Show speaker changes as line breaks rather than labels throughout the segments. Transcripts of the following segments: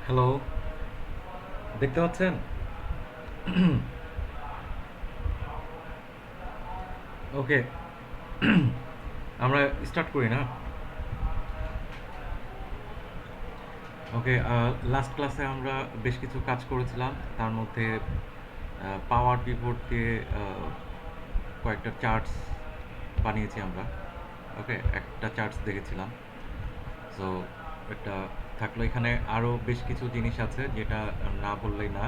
Hello, দেখতে পাচ্ছেন? ওকে, আমরা স্টার্ট করি না? ওকে, লাস্ট ক্লাসে আমরা বেশ কিছু কাজ করেছিলাম। তার মধ্যে পাওয়ার পিভট দিয়ে কয়েকটা চার্টস বানিয়েছি আমরা। ওকে, একটা চার্টস দেখেছিলাম। সো এটা থাকলো, এখানে আরও বেশ কিছু জিনিস আছে যেটা না বললেই না,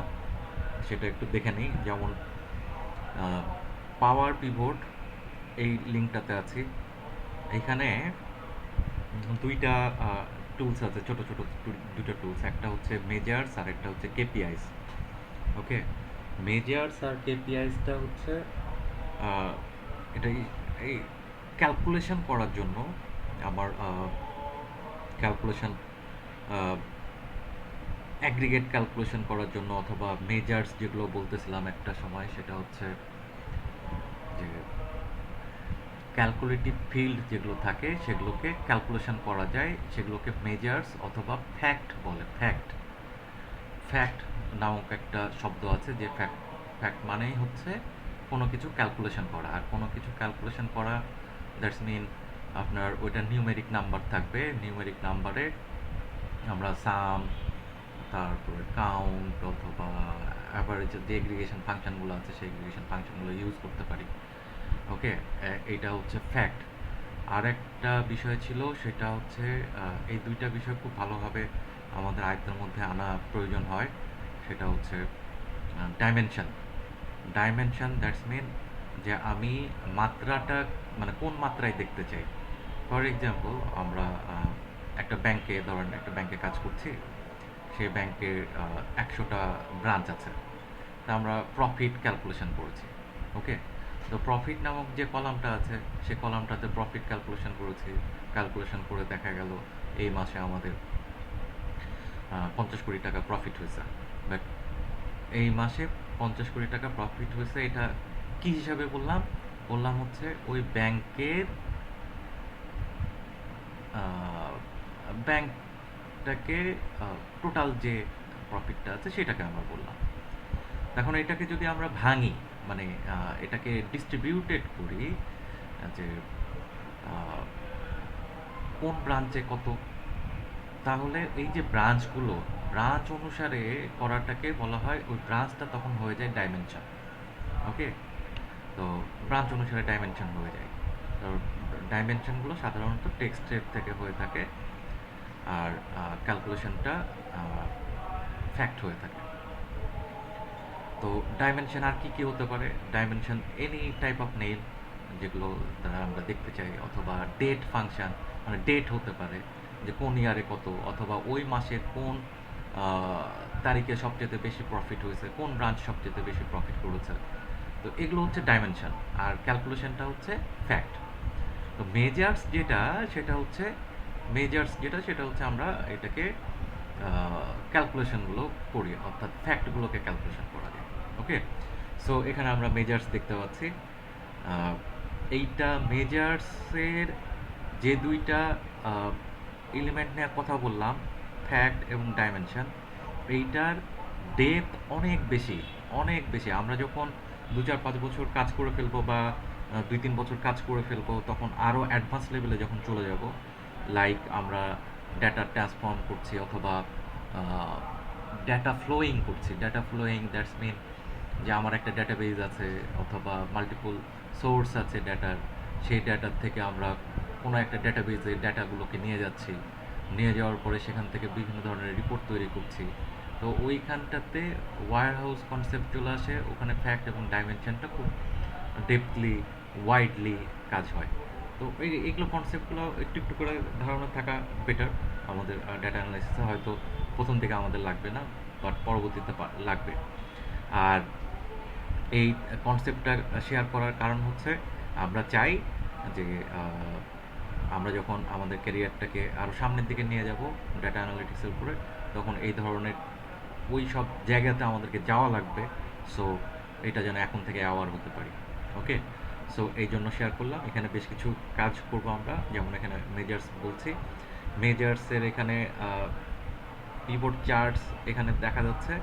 সেটা একটু দেখে নিই। যেমন পাওয়ার পিভট, এই লিঙ্কটাতে আছি। এখানে দুইটা টুলস আছে, ছোট ছোট দুটো টুলস। একটা হচ্ছে মেজার্স আর একটা হচ্ছে কেপিআইস। ওকে, মেজার্স আর কেপিআইসটা হচ্ছে আহ, এটা এই ক্যালকুলেশন করার জন্য আমার ক্যালকুলেশন অ্যাগ্রিগেট ক্যালকুলেশন করার জন্য, অথবা মেজার্স যেগুলো বলতেছিলাম একটা সময়, সেটা হচ্ছে যে ক্যালকুলেটিভ ফিল্ড যেগুলো থাকে সেগুলোকে ক্যালকুলেশন করা যায়, সেগুলোকে মেজার্স অথবা ফ্যাক্ট বলে। ফ্যাক্ট ফ্যাক্ট নামক একটা শব্দ আছে, যে ফ্যাক্ট ফ্যাক্ট মানেই হচ্ছে কোনো কিছু ক্যালকুলেশন করা। আর কোনো কিছু ক্যালকুলেশন করা, দ্যাটস মিন আপনার ওইটা নিউমেরিক নাম্বার থাকবে। নিউমেরিক নাম্বারে আমরা সাম, তারপরে কাউন্ট, অথবা অ্যাভারেজের যে এগ্রিগেশন ফাংশনগুলো আছে সেই এগ্রিগেশন ফাংশনগুলো ইউজ করতে পারি। ওকে, এইটা হচ্ছে ফ্যাক্ট। আর একটা বিষয় ছিল, সেটা হচ্ছে এই দুইটা বিষয় খুব ভালোভাবে আমাদের আয়ত্তের মধ্যে আনা প্রয়োজন হয়। সেটা হচ্ছে ডাইমেনশন। ডাইমেনশন দ্যাটস মিন যে আমি মাত্রাটা, মানে কোন মাত্রায় দেখতে চাই। ফর এক্সাম্পল, আমরা একটা ব্যাংকে, ধরেন একটা ব্যাংকে কাজ করছি। সেই ব্যাংকের 100টা ব্রাঞ্চ আছে। তা আমরা প্রফিট ক্যালকুলেশন করেছি। ওকে, তো প্রফিট নামক যে কলামটা আছে, সে কলামটাতে প্রফিট ক্যালকুলেশন করেছি। ক্যালকুলেশন করে দেখা গেল এই মাসে আমাদের 50 কোটি টাকা প্রফিট হয়েছে। বাট এই মাসে 50 কোটি টাকা প্রফিট হয়েছে, এটা কি হিসাবে বললাম? বললাম হচ্ছে ওই ব্যাংকের ব্যাংকটাকে টোটাল যে প্রফিটটা আছে সেটাকে আমরা বললাম। এখন এটাকে যদি আমরা ভাঙি, মানে এটাকে ডিস্ট্রিবিউটেড করি, যে আহ, কোন ব্রাঞ্চে কত, তাহলে এই যে ব্রাঞ্চগুলো, ব্রাঞ্চ অনুসারে করাটাকে বলা হয়, ওই ব্রাঞ্চটা তখন হয়ে যায় ডাইমেনশন। ওকে, তো ব্রাঞ্চ অনুসারে ডাইমেনশন হয়ে যায়। তো ডাইমেনশনগুলো সাধারণত টেক্সটের থেকে হয়ে থাকে, আর ক্যালকুলেশনটা ফ্যাক্ট হয়ে থাকে। তো ডাইমেনশন আর কি কি হতে পারে? Dimension any type of name যেগুলো দ্বারা আমরা দেখতে চাই, অথবা ডেট ফাংশন, মানে ডেট হতে পারে যে কোন ইয়ারে কত, অথবা ওই মাসে কোন তারিখে সবচেয়ে বেশি প্রফিট হয়েছে, কোন ব্রাঞ্চ সবচেয়ে বেশি প্রফিট করেছে। তো এগুলো হচ্ছে ডাইমেনশন, আর ক্যালকুলেশনটা হচ্ছে ফ্যাক্ট। তো মেজার্স যেটা, সেটা হচ্ছে সেটা হচ্ছে আমরা এটাকে ক্যালকুলেশনগুলো করি, অর্থাৎ ফ্যাক্টগুলোকে ক্যালকুলেশন করা যায়। ওকে, সো এখানে আমরা মেজার্স দেখতে পাচ্ছি। আহ, এইটা মেজার্সের যে দুইটা এলিমেন্ট নিয়ে কথা বললাম, ফ্যাক্ট এবং ডাইমেনশন, এইটার ডেপথ অনেক বেশি, অনেক বেশি। আমরা যখন 2-4-5 বছর কাজ করে ফেলবো, বা 2-3 বছর কাজ করে ফেলবো, তখন আরও অ্যাডভান্স লেভেলে যখন চলে যাব, লাইক আমরা ডেটা ট্রান্সফর্ম করছি, অথবা ডেটা ফ্লোয়িং করছি। ডেটা ফ্লোয়িং দ্যাটস মিন যে আমার একটা ডেটাবেজ আছে, অথবা মাল্টিপল সোর্স আছে ডেটার। সেই ডেটার থেকে আমরা কোনো একটা ডেটাবেজে ডেটাগুলোকে নিয়ে যাচ্ছি। নিয়ে যাওয়ার পরে সেখান থেকে বিভিন্ন ধরনের রিপোর্ট তৈরি করছি। তো ওইখানটাতে ওয়্যার হাউস কনসেপ্ট চলে আসে, ওখানে ফ্যাক্ট এবং ডাইমেনশনটা খুব ডেপথলি, ওয়াইডলি কাজ হয়। তো এইগুলো কনসেপ্টগুলো একটু একটু করে ধারণা থাকা বেটার। আমাদের ডেটা অ্যানালাইসিসে হয়তো প্রথম থেকে আমাদের লাগবে না, বাট পরবর্তীতে লাগবে। আর এই কনসেপ্টটা শেয়ার করার কারণ হচ্ছে, আমরা চাই যে আমরা যখন আমাদের ক্যারিয়ারটাকে আরও সামনের দিকে নিয়ে যাব ডেটা অ্যানালিটিক্সের উপরে, তখন এই ধরনের ওই সব জায়গাতে আমাদেরকে যাওয়া লাগবে। সো এটা যেন এখন থেকে অ্যাওয়ার হতে পারি। ওকে, সো এই জন্য শেয়ার করলাম। এখানে বেশ কিছু কাজ করব আমরা, যেমন এখানে মেজার্স বলছি। মেজার্সের এখানে পিভট চার্টস এখানে দেখা যাচ্ছে,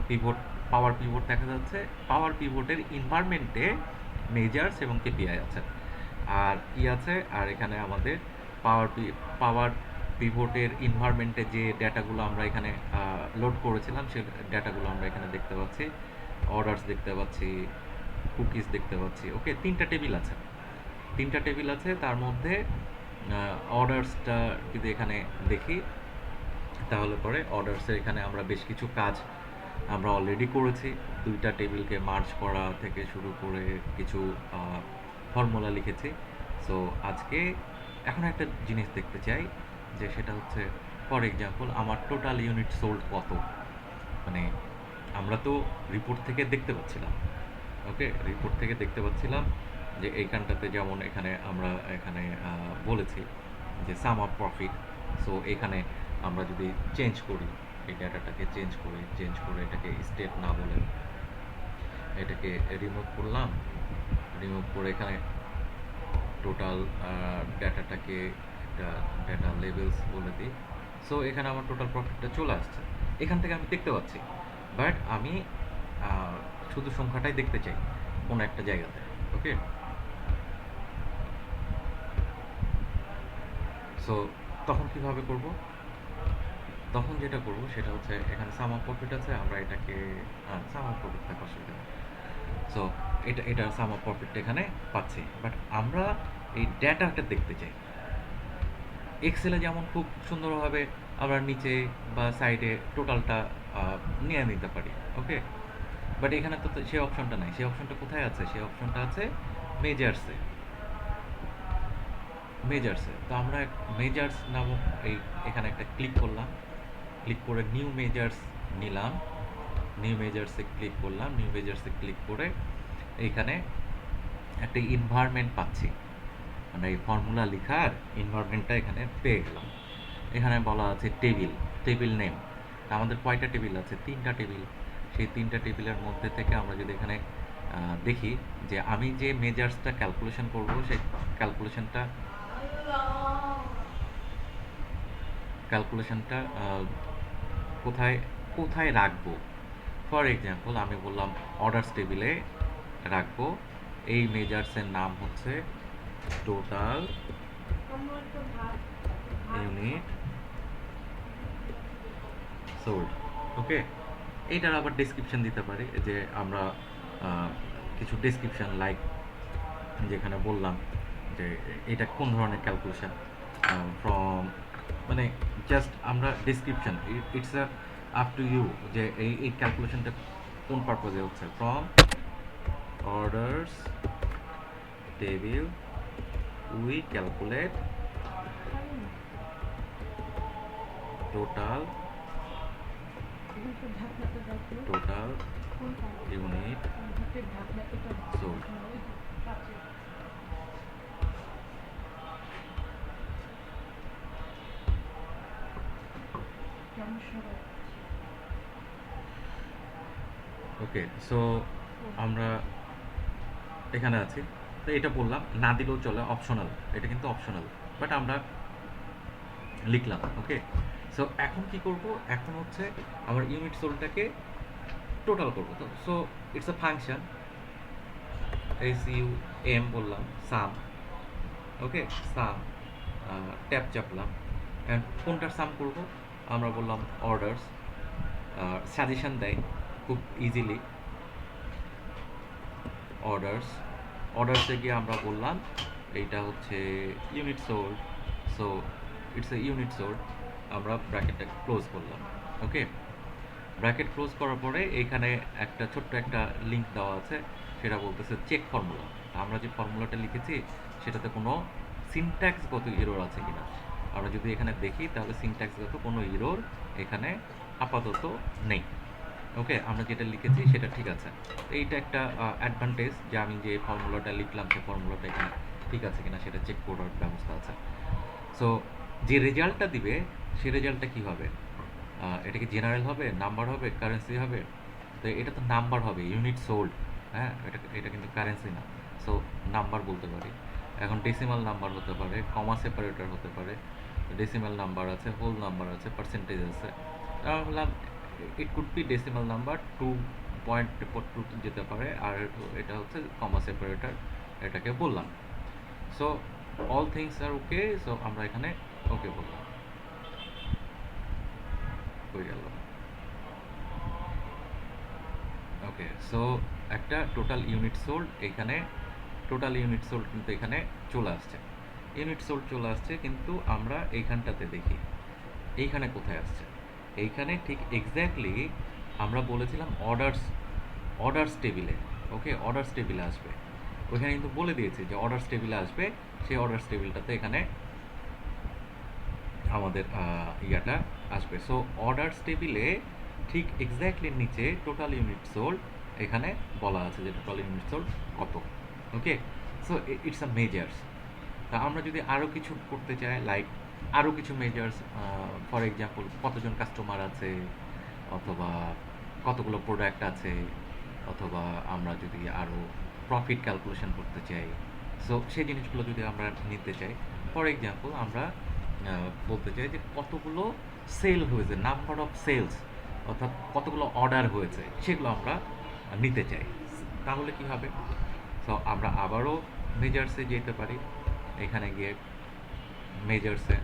পিভট পাওয়ার পিভট দেখা যাচ্ছে। পাওয়ার পিভটের এনভায়রনমেন্টে মেজার্স এবং কেপিআই আছে। আর কি আছে, আর এখানে আমাদের পাওয়ার পিভটের এনভায়রনমেন্টে যে ডেটাগুলো আমরা এখানে লোড করেছিলাম সেই ডেটাগুলো আমরা এখানে দেখতে পাচ্ছি। অর্ডারস দেখতে পাচ্ছি, কুকিজ দেখতে পাচ্ছি। ওকে, তিনটা টেবিল আছে। তার মধ্যে অর্ডারসটা যদি এখানে দেখি, তাহলে পরে অর্ডারসের এখানে আমরা বেশ কিছু কাজ আমরা অলরেডি করেছি। দুইটা টেবিলকে মার্জ করা থেকে শুরু করে কিছু ফর্মুলা লিখেছি। সো আজকে এখন একটা জিনিস দেখতে চাই, যে সেটা হচ্ছে ফর এক্সাম্পল আমার টোটাল ইউনিট সোল্ড কত। মানে আমরা তো রিপোর্ট থেকে দেখতে পাচ্ছিলাম, ওকে, রিপোর্ট থেকে দেখতে পাচ্ছিলাম যে এইখানটাতে যেমন এখানে আমরা এখানে বলেছি যে সাম অফ প্রফিট। সো এখানে আমরা যদি চেঞ্জ করি, এই ডাটাটাকে চেঞ্জ করে এটাকে স্টেট না বলে এটাকে রিমুভ করে এখানে টোটাল ডাটাটাকে একটা ডাটা লেভেলস বলে দিই। সো এখানে আমার টোটাল প্রফিটটা চলে আসছে, এখান থেকে আমি দেখতে পাচ্ছি। বাট আমি শুধু সংখ্যাটাই দেখতে চাই কোনো একটা জায়গাতে। ওকে, সো তখন কিভাবে করব? তখন যেটা করব সেটা হচ্ছে এখানে সাম অফ প্রফিট আছে, আমরা এটাকে সাম অফ প্রফিট থাকা অসুবিধা নেই। সো এটা সাম অফ প্রফিটটা এখানে পাচ্ছি, বাট আমরা এই ডেটাটা দেখতে চাই। এক্সেলে যেমন খুব সুন্দরভাবে আমরা নিচে বা সাইডে টোটালটা নিয়ে নিতে পারি। ওকে, বাট এখানে তো সেই অপশনটা নাই। সেই অপশনটা কোথায় আছে? সেই অপশনটা আছে মেজার্সে। তো আমরা মেজার্স নামক এখানে একটা ক্লিক করলাম, ক্লিক করে নিউ মেজার্স নিলাম, নিউ মেজার্সে ক্লিক করে এইখানে একটা এনভায়রনমেন্ট পাচ্ছি। মানে এই ফর্মুলা লিখার এনভায়রনমেন্টটা এখানে পেয়ে গেলাম। এখানে বলা আছে টেবিল নেম। আমাদের কয়টা টেবিল আছে? তিনটা টেবিল। সেই তিনটা টেবিলের মধ্যে থেকে আমরা যদি এখানে দেখি যে আমি যে মেজার্সটা ক্যালকুলেশন করব, সেই ক্যালকুলেশনটা কোথায় কোথায় রাখবো। ফর এক্সাম্পল আমি বললাম অর্ডার্স টেবিলে রাখবো। এই মেজার্সের নাম হচ্ছে টোটাল ইউনিট সোল্ড। ওকে, এইটার আবার ডেসক্রিপশন দিতে পারি, যে আমরা কিছু ডেসক্রিপশন লাইক যেখানে বললাম যে এটা কোন ধরনের ক্যালকুলেশন ফ্রম, মানে জাস্ট আমরা description, it's up to you যে এই ক্যালকুলেশনটা কোন পারপোজে হচ্ছে। From orders table we calculate total unit sold. Okay, so আমরা এখানে আছি, তো এটা বললাম, না দিলেও চলে, অপশনাল, এটা কিন্তু অপশনাল, বাট আমরা লিখলাম। ওকে, সো এখন কি করব? এখন হচ্ছে আমার ইউনিট সোলটাকে টোটাল করব। তো so it's a function, SUM বললাম, সাম। ওকে, সাম, ট্যাব চাপলাম, অ্যান্ড কোনটার সাম করব? আমরা বললাম অর্ডার্স। সাজেশন দেয় খুব ইজিলি, অর্ডার্সে গিয়ে আমরা বললাম এইটা হচ্ছে unit sold. So it's A unit sold. আমরা ব্র্যাকেটটা ক্লোজ করলাম। ওকে, ব্র্যাকেট ক্লোজ করার পরে এইখানে একটা ছোট্ট একটা লিঙ্ক দেওয়া আছে, সেটা বলতেছে চেক ফর্মুলা। আমরা যে ফর্মুলাটা লিখেছি সেটাতে কোনো সিনট্যাক্সগত এরর আছে কিনা। আমরা যদি এখানে দেখি তাহলে সিনট্যাক্সগত কোনো এরর এখানে আপাতত নেই। ওকে, আমরা যেটা লিখেছি সেটা ঠিক আছে। এইটা একটা অ্যাডভান্টেজ, যে আমি যে ফর্মুলাটা লিখলাম সেই ফর্মুলাটা এখানে ঠিক আছে কিনা সেটা চেক করার ব্যবস্থা আছে। সো যে রেজাল্টটা দিবে সেই রেজাল্টটা কী হবে? এটা কি জেনারেল হবে, নাম্বার হবে, কারেন্সি হবে? তো এটা তো নাম্বার হবে, ইউনিট সোল্ড। হ্যাঁ, এটা কিন্তু কারেন্সি না। সো নাম্বার বলতে পারি। এখন ডেসিমাল নাম্বার হতে পারে, কমা সেপারেটর হতে পারে, ডেসিমাল নাম্বার আছে, হোল নাম্বার আছে, পার্সেন্টেজ আছে। আমরা বললাম it could be decimal number 2 point two যেতে পারে, আর এটা হচ্ছে কমা সেপারেটর, এটাকে বললাম। So all things are okay, so আমরা এখানে ওকে বললাম, হয়ে গেল। ওকে, সো একটা টোটাল ইউনিট সোল্ড এখানে, টোটাল ইউনিট সোল্ড কিন্তু এখানে চলে আসছে, ইউনিট সোল্ড চলে আসছে, কিন্তু আমরা এইখানটাতে দেখি এইখানে কোথায় আসছে। এইখানে ঠিক এক্স্যাক্টলি আমরা বলেছিলাম অর্ডারস, অর্ডারস টেবিলে। ওকে, অর্ডারস টেবিলে আসবে, ওইখানে কিন্তু বলে দিয়েছি যে অর্ডারস টেবিলে আসবে, সেই অর্ডারস টেবিলটাতে এখানে আমাদের ইয়াটা আসবে। সো অর্ডারস টেবিলে ঠিক এক্স্যাক্টলি নিচে টোটাল ইউনিট সোল্ড এখানে বলা আছে যে টোটাল ইউনিট সোল্ড কত। ওকে, সো ইটস আ মেজার্স। তা আমরা যদি আরও কিছু করতে চাই, লাইক আরও কিছু মেজার্স, ফর এক্সাম্পল কতজন কাস্টমার আছে, অথবা কতগুলো প্রোডাক্ট আছে, অথবা আমরা যদি আরও প্রফিট ক্যালকুলেশন করতে চাই, সো সেই জিনিসগুলো যদি আমরা নিতে চাই, ফর এক্সাম্পল আমরা বলতে চাই যে কতগুলো সেল হয়েছে, নাম্বার অফ সেলস, অর্থাৎ কতগুলো অর্ডার হয়েছে, সেগুলো আমরা নিতে চাই, তাহলে কি হবে? সো আমরা আবারও মেজার্সে যেতে পারি, এখানে গিয়ে মেজার্সে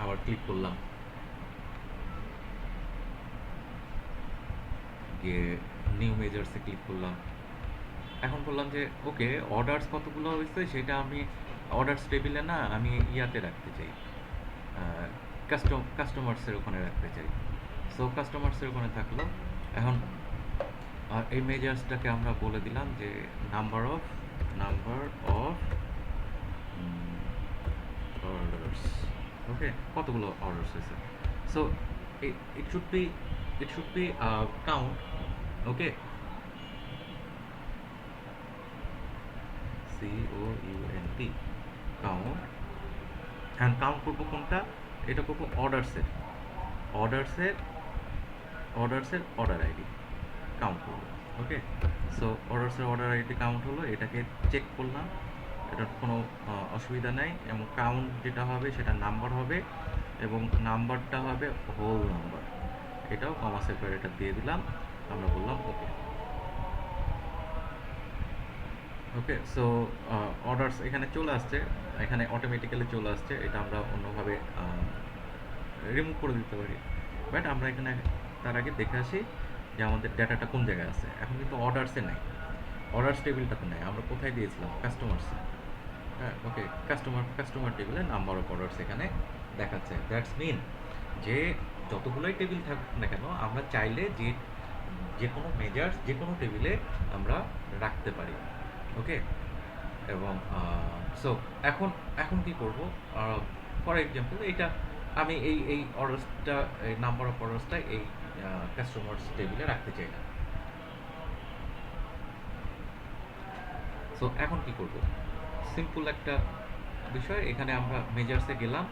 আবার ক্লিক করলাম, গিয়ে নিউ মেজার্সে ক্লিক করলাম। এখন বললাম যে ওকে, অর্ডারস কতগুলো হয়েছে সেটা আমি অর্ডারস টেবিলে না, আমি ইয়াতে রাখতে চাই, কাস্টমার্সের ওখানে রাখতে চাই। সো কাস্টমার্সের ওখানে থাকলো। এখন এই মেজার্সটাকে আমরা বলে দিলাম যে নাম্বার অফ অর্ডার্স। ওকে, কতগুলো অর্ডার্স হয়েছে। So it should B, count. Okay, COUNT, count. হ্যাঁ, কাউন্ট করবো কোনটা, এটা করবো অর্ডার্সের, অর্ডার্সের অর্ডার আইডি কাউন্ট করবো। ওকে, সো অর্ডার্সের অর্ডার আইডি কাউন্ট হলো, এটাকে চেক করলাম, এটার কোনো অসুবিধা নাই, এবং কাউন্ট যেটা হবে সেটা নাম্বার হবে, এবং নাম্বারটা হবে হোল নাম্বার, এটাও কমা সেপারেটর দিয়ে দিলাম, আমরা বললাম ওকে। ওকে, সো অর্ডারস এখানে চলে আসছে, এখানে অটোমেটিক্যালি চলে আসছে, এটা আমরা অন্যভাবে রিমুভ করে দিতে পারি, বাট আমরা এখানে তার আগে দেখে আসি যে আমাদের ডাটাটা কোন জায়গায় আছে। এখন কিন্তু অর্ডারসে নাই, অর্ডার্স টেবিলটাতে নাই, আমরা কোথায় দিয়েছিলাম, কাস্টমার্সে। হ্যাঁ, ওকে, কাস্টমার টেবিলে নাম্বার অফ অর্ডারস এখানে দেখাচ্ছে। দ্যাটস মিন যে যতগুলোই টেবিল থাকুক না কেন, আমরা চাইলে যে যে কোনো মেজার্স যে কোনো টেবিলে আমরা রাখতে পারি। ওকে, এবং সো এখন এখন কি করব, ফর এক্সাম্পল এইটা আমি এই অর্ডার্সটা, এই নাম্বার অফ অর্ডার্সটা এই কাস্টমার্স টেবিলে রাখতে চাই না। সো এখন কি করব, সিম্পল একটা বিষয়, এখানে আমরা মেজার্সে গেলাম,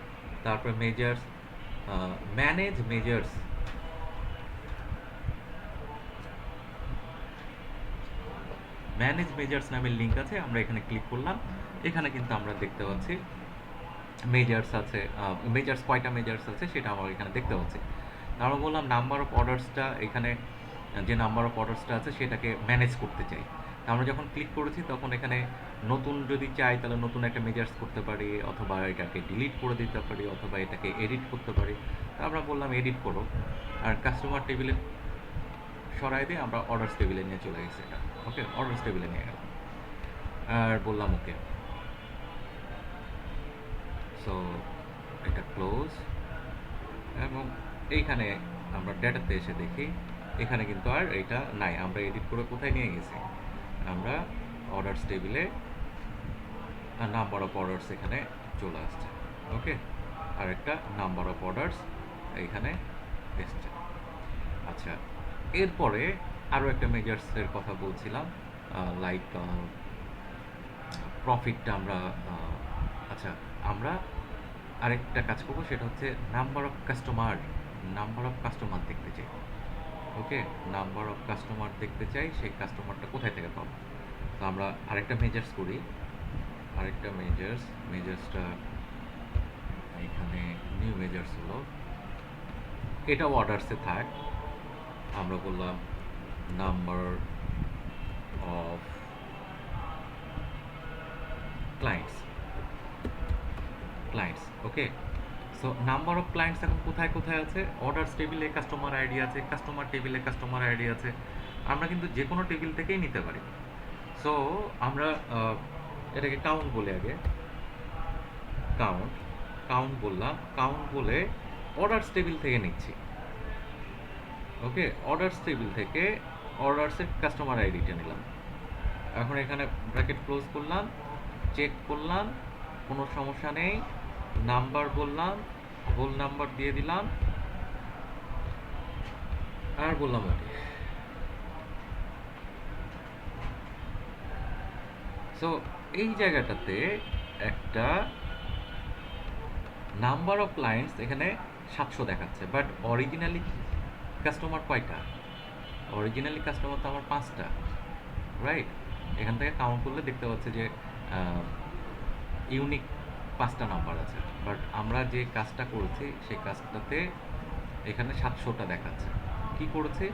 তারপর measures, manage measures, manage measures নামের লিঙ্ক আছে, আমরা এখানে ক্লিক করলাম, এখানে কিন্তু আমরা দেখতে পাচ্ছি মেজার্স আছে, মেজার্স কয়টা মেজার্স আছে সেটা আমরা এখানে দেখতে পাচ্ছি। আমরা বললাম নাম্বার অফ অর্ডার্সটা, এখানে যে নাম্বার অফ অর্ডার্সটা আছে সেটাকে ম্যানেজ করতে চাই। তা আমরা যখন ক্লিক করেছি তখন এখানে নতুন যদি চাই তাহলে নতুন একটা মেজার্স করতে পারি, অথবা এটাকে ডিলিট করে দিতে পারি, অথবা এটাকে এডিট করতে পারি। তা আমরা বললাম এডিট করো, আর কাস্টমার টেবিলে সরাই দিয়ে আমরা অর্ডার্স টেবিলে নিয়ে চলে গেছি এটা। ওকে, অর্ডার্স টেবিলে নিয়ে গেলাম আর বললাম ওকে। সো এটা ক্লোজ, এবং এইখানে আমরা ডেটাতে এসে দেখি এখানে কিন্তু আর এটা নাই, আমরা এডিট করে কোথায় নিয়ে গেছি, আমরা অর্ডার্স টেবিলে নাম্বার অফ অর্ডার্স এখানে চলে আসছে। ওকে, আর একটা নাম্বার অফ অর্ডার্স এইখানে এসছে। আচ্ছা, এরপরে আরও একটা মেজার্সের কথা বলছিলাম, লাইক প্রফিটটা আমরা, আচ্ছা আমরা আরেকটা কাজ করবো, সেটা হচ্ছে নাম্বার অফ কাস্টমার দেখতে চাই। ওকে, নাম্বার অফ কাস্টমার দেখতে চাই, সেই কাস্টমারটা কোথায় থেকে পাবো। তো আমরা আরেকটা মেজার্স করি, আরেকটা মেজার্সটা এখানে নিউ মেজার্স হলো, এটা অর্ডারসে থাক, আমরা বললাম number of clients, okay. So number of clients এখন কোথায় কোথায় আছে? অর্ডারস টেবিলে কাস্টমার আইডি আছে, কাস্টমার টেবিলে কাস্টমার আইডি আছে। আমরা কিন্তু যে কোনো টেবিল থেকেই নিতে পারি। সো আমরা এটাকে কাউন্ট বলে আগে, কাউন্ট কাউন্ট বললাম, কাউন্ট বলে অর্ডারস টেবিল থেকে নিচ্ছি। ওকে, অর্ডারস টেবিল থেকে অর্ডারসের কাস্টমার আইডিটা নিলাম। এখন এখানে ব্র্যাকেট ক্লোজ করলাম, চেক করলাম, কোনো সমস্যা নেই। নাম্বার বললাম, হোল নাম্বার দিয়ে দিলাম, আর বললাম ওকে। সো এই জায়গাটাতে একটা নাম্বার অফ ক্লায়েন্টস এখানে 700 দেখাচ্ছে, বাট অরিজিনালি কাস্টমার কয়টা? অরিজিনালি কাস্টমার তো আমার 5টা, রাইট? এখান থেকে কাউন্ট করলে দেখতে পাচ্ছি যে ইউনিক 5টা নাম্বার আছে, বাট আমরা যে কাজটা করেছি সেই কাজটাতে এখানে 700টা দেখাচ্ছে। কি করেছে?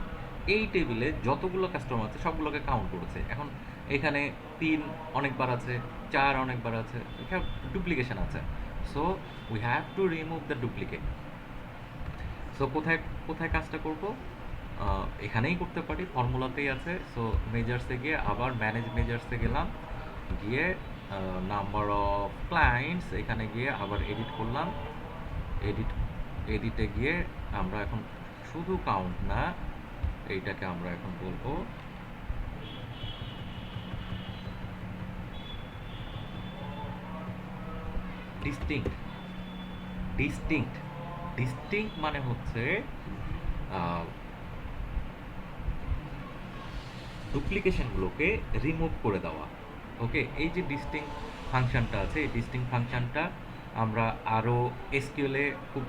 এই টেবিলে যতগুলো কাস্টমার আছে সবগুলোকে কাউন্ট করেছে। এখন এখানে 3 অনেকবার আছে, 4 অনেকবার আছে, এখানে ডুপ্লিকেশন আছে। So we have to remove the duplicate. So কোথায় কোথায় কাজটা করব? এখানেই করতে পারি, ফর্মুলাতেই আছে। সো মেজার্সে গিয়ে আবার ম্যানেজ মেজার্সে গেলাম, গিয়ে নাম্বার অফ ক্লায়েন্টস এখানে গিয়ে আবার এডিট করলাম। এডিট এডিটে গিয়ে আমরা এখন শুধু কাউন্ট না, এইটাকে আমরা এখন বলবো ডিস্টিংক্ট। ডিস্টিংক্ট ডিস্টিংক্ট মানে হচ্ছে ডুপ্লিকেশনগুলোকে রিমুভ করে দেওয়া। ওকে, এই যে ডিস্টিং ফাংশনটা আছে, এই ডিস্টিং ফাংশনটা আমরা আরও এসকিউএলে খুব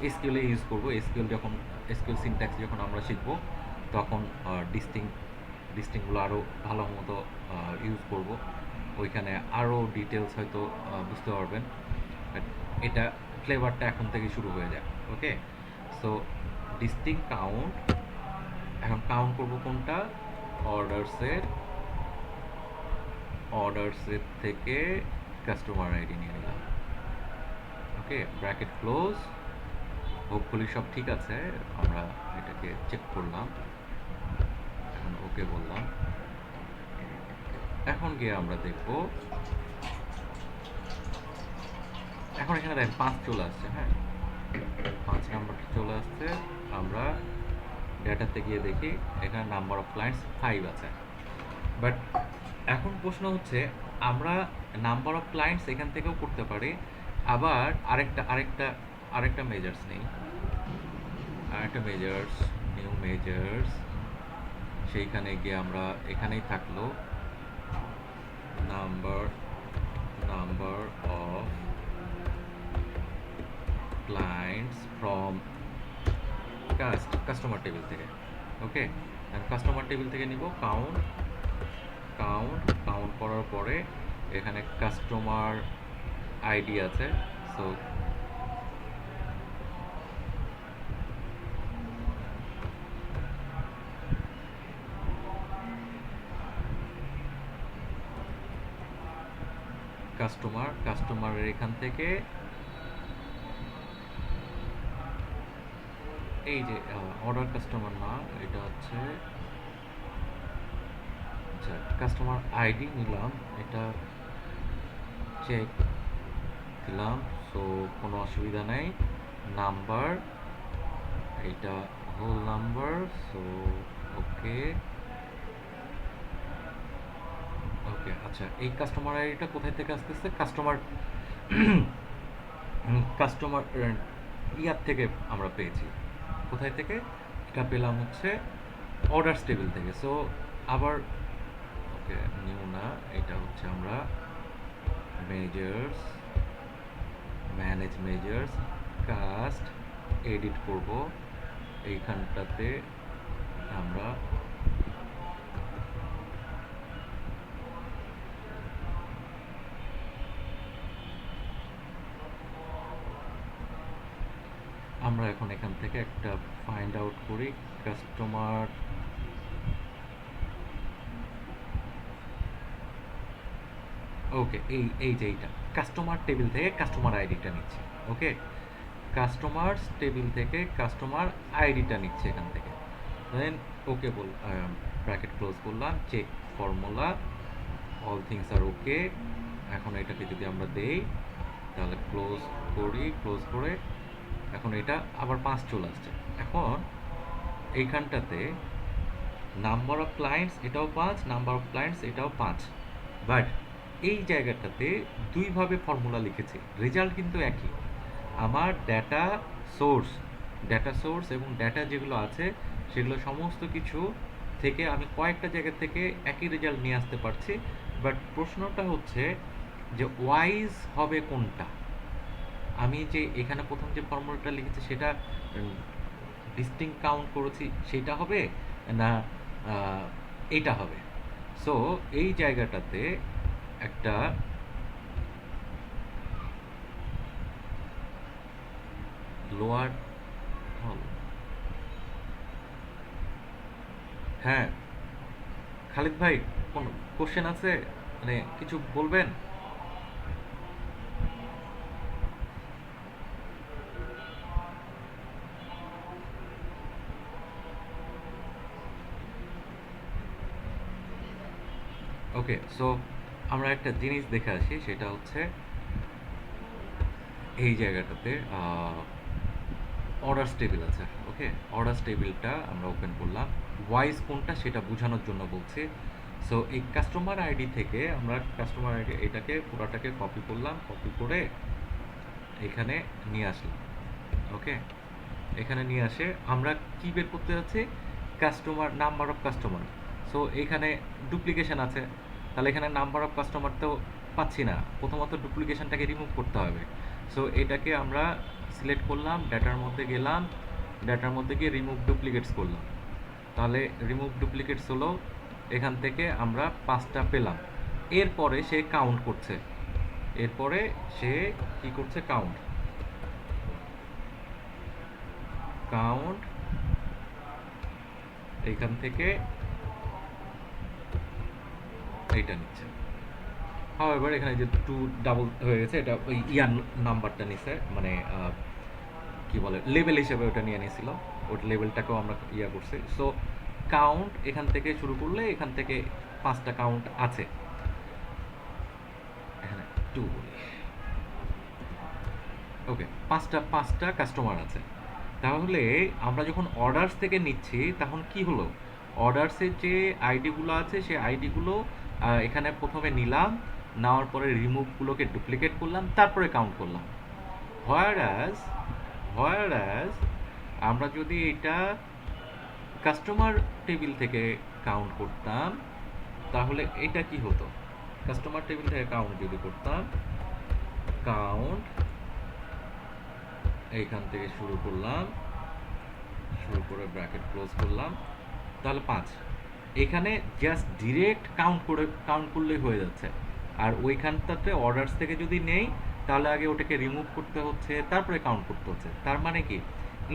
এসকিউএলে ইউজ করব। এসকিউএল সিনট্যাক্স যখন আমরা শিখব তখন ডিস্টিংগুলো আরও ভালো মতো ইউজ করব। ওইখানে আরও ডিটেলস হয়তো বুঝতে পারবেন। But এটা ফ্লেভারটা এখন থেকে শুরু হয়ে যায়। ওকে, সো ডিস্টিং কাউন্ট, এখন কাউন্ট করব কোনটা? অর্ডারসের থেকে কাস্টমার আইডি নিয়ে নিলাম। ওকে, ব্র্যাকেট ক্লোজ। হোপফুলি সব ঠিক আছে, আমরা এটাকে চেক করলাম, এখন ওকে বললাম। এখন গিয়ে আমরা দেখব, এখন এখানে দেখেন 5 চলে আসছে। হ্যাঁ, 5 নাম্বারটা চলে আসছে। আমরা ডেটাতে গিয়ে দেখি এখানে নাম্বার অফ ক্লায়েন্টস 5 আছে। বাট এখন প্রশ্ন হচ্ছে, আমরা নাম্বার অফ ক্লায়েন্টস এখান থেকেও করতে পারি, আবার আরেকটা মেজার্স নেই, আরেকটা মেজার্স, নিউ মেজার্স, সেইখানে গিয়ে আমরা এখানেই থাকলো number of clients from customer table থেকে। ওকে, কাস্টমার টেবিল থেকে নিব কাউন্ট করার পরে এখানে কাস্টমার আইডি আছে। সো কাস্টমারের এখান থেকে এই যে অর্ডার কাস্টমার না, এটা হচ্ছে আচ্ছা কাস্টমার আইডি নিলাম, এটা চেক দিলাম। সো কোনো অসুবিধা নেই। নাম্বার, এটা হোল নাম্বার। সো ওকে, আচ্ছা এই কাস্টমার আইডিটা কোথায় থেকে আসতেছে? কাস্টমার ইয়ার থেকে আমরা পেয়েছি। কোথায় থেকে? এটা পেলাম হচ্ছে অর্ডারস টেবিল থেকে। সো আবার ওকে, নিউ না, এটা হচ্ছে আমরা ম্যানেজ মেজার্স, কাস্ট এডিট করব। এইখানটাতে আমরা আমরা এখন এখান থেকে একটা ফাইন্ড আউট করি কাস্টমার। ওকে, এই যে এইটা কাস্টমার টেবিল থেকে কাস্টমার আইডিটা নিচ্ছে। ওকে, কাস্টমার্স টেবিল থেকে কাস্টমার আইডিটা নিচ্ছে এখান থেকে। দেন ওকে বল, ব্র্যাকেট ক্লোজ করলাম, check formula, all things are ওকে। এখন এটাকে যদি আমরা দেই তাহলে ক্লোজ করি, ক্লোজ করে এখন এটা আবার 5 চলে আসছে। এখন এইখানটাতে নাম্বার অফ ক্লায়েন্টস এটাও 5, নাম্বার অফ ক্লায়েন্টস এটাও 5, বাট এই জায়গাটাতে দুইভাবে ফর্মুলা লিখেছি, রেজাল্ট কিন্তু একই। আমার ডেটা সোর্স এবং ডেটা যেগুলো আছে সেগুলো সমস্ত কিছু থেকে আমি কয়েকটা জায়গা থেকে একই রেজাল্ট নিয়ে আসতে পারছি, বাট প্রশ্নটা হচ্ছে যে ওয়াইজ হবে কোনটা। আমি যে এখানে প্রথম যে ফর্মুলাটা লিখেছি সেটা ডিস্টিংক্ট কাউন্ট করেছি সেটা হবে না এটা হবে। সো এই জায়গাটাতে একটা লোয়ার হল, হ্যাঁ খালিদ ভাই, কোন কোশ্চেন আছে, মানে কিছু বলবেন? ওকে, সো আমরা একটা জিনিস দেখে আসি, সেটা হচ্ছে এই জায়গাটাতে অর্ডার্স টেবিল আছে। ওকে, অর্ডার্স টেবিলটা আমরা ওপেন করলাম, ওয়াইজ কোনটা সেটা বোঝানোর জন্য বলছি। সো এই কাস্টমার আইডি থেকে আমরা কাস্টমার আইডি এটাকে পুরাটাকে কপি করলাম, কপি করে এখানে নিয়ে আসলাম। ওকে, এখানে নিয়ে আসে আমরা কি বের করতে যাচ্ছি, customer, number of customer. So এখানে ডুপ্লিকেশন আছে, তাহলে এখানে নাম্বার অফ কাস্টমার তো পাচ্ছি না, প্রথমত ডুপ্লিকেশনটাকে রিমুভ করতে হবে। সো এটাকে আমরা সিলেক্ট করলাম, ডাটার মধ্যে গেলাম, ডাটার মধ্যে গিয়ে রিমুভ ডুপ্লিকেটস করলাম, তাহলে রিমুভ ডুপ্লিকেটস হলো, এখান থেকে আমরা 5টা পেলাম। এরপরে সে কাউন্ট করছে, এরপরে সে কি করছে, কাউন্ট কাউন্ট এইখান থেকে এইটা নিচ্ছে। হাওয়েভার এখানে যে 2 ডাবল হয়ে গেছে, এটা ওই ইয়ার নাম্বারটা নিছে, মানে কি বলে লেভেল হিসেবে ওটা নিয়ে নিয়েছিল, ওটা লেভেলটাকেও আমরা ইয়া করছি। সো কাউন্ট এখান থেকে শুরু করলে এখান থেকে 5টা কাউন্ট আছে, এখানে 2 বলি। ওকে, 5টা কাস্টমার আছে। তাহলে আমরা যখন অর্ডার্স থেকে নিচ্ছি তখন কি হলো, অর্ডার্সের যে আইডিগুলো আছে সেই আইডিগুলো এখানে প্রথমে নিলাম, নেওয়ার পরে রিমুভগুলোকে ডুপ্লিকেট করলাম, তারপরে কাউন্ট করলাম। হোয়ারাস হোয়ারাস আমরা যদি এটা কাস্টমার টেবিল থেকে কাউন্ট করতাম তাহলে এটা কি হতো, কাস্টমার টেবিল থেকে কাউন্ট যদি করতাম, কাউন্ট এইখান থেকে শুরু করলাম, শুরু করে ব্র্যাকেট ক্লোজ করলাম, তাহলে 5। এখানে জাস্ট ডিরেক্ট কাউন্ট করলেই হয়ে যাচ্ছে। আর ওইখানটাতে অর্ডার্স থেকে যদি নেই তাহলে আগে ওটাকে রিমুভ করতে হচ্ছে, তারপরে কাউন্ট করতে হচ্ছে। তার মানে কি,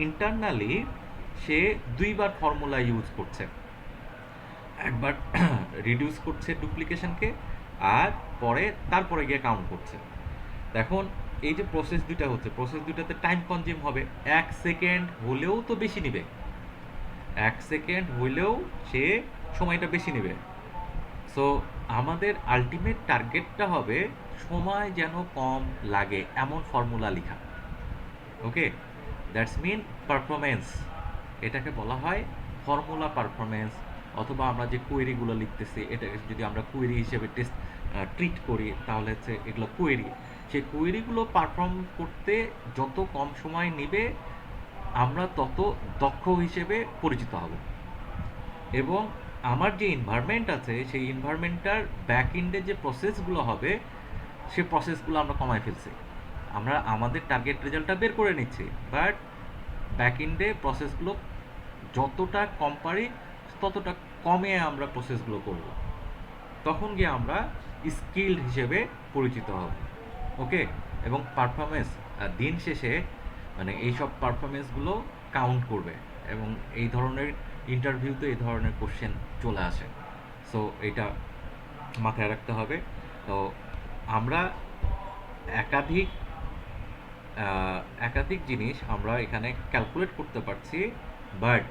ইন্টারনালি সে দুইবার ফর্মুলা ইউজ করছে, একবার রিডিউস করছে ডুপ্লিকেশনকে, আর তারপরে গিয়ে কাউন্ট করছে। এখন এই যে প্রসেস দুইটা হচ্ছে, প্রসেস দুইটাতে টাইম কনজিউম হবে, 1 সেকেন্ড হলেও তো বেশি নিবে, 1 সেকেন্ড হইলেও সে সময়টা বেশি নেবে। সো আমাদের আলটিমেট টার্গেটটা হবে সময় যেন কম লাগে এমন ফর্মুলা লেখা। ওকে, দ্যাটস মিন পারফরমেন্স, এটাকে বলা হয় ফর্মুলা পারফরমেন্স। অথবা আমরা যে কোয়েরিগুলো লিখতেছি এটাকে যদি আমরা কোয়েরি হিসেবে ট্রিট করি তাহলে হচ্ছে এগুলো কোয়েরি, সেই কোয়েরিগুলো পারফর্ম করতে যত কম সময় নেবে আমরা তত দক্ষ হিসেবে পরিচিত হব। এবং আমার যে এনভায়রনমেন্ট আছে সেই এনভায়রনমেন্টটার ব্যাক এন্ডে যে প্রসেসগুলো হবে সে প্রসেসগুলো আমরা কমায় ফেলছি, আমরা আমাদের টার্গেট রেজাল্টটা বের করে নিচ্ছি, বাট ব্যাক এন্ডে প্রসেসগুলো যতটা কম পারি ততটা কমে আমরা প্রসেসগুলো করব, তখন গিয়ে আমরা স্কিলড হিসেবে পরিচিত হব। ওকে, এবং পারফরমেন্স দিন শেষে মানে এইসব পারফরমেন্সগুলো কাউন্ট করবে, এবং এই ধরনের ইন্টারভিউতে এই ধরনের কোশ্চেন চলে আসে। সো এটা মাথায় রাখতে হবে। তো আমরা একাধিক একাধিক জিনিস আমরা এখানে ক্যালকুলেট করতে পারছি, বাট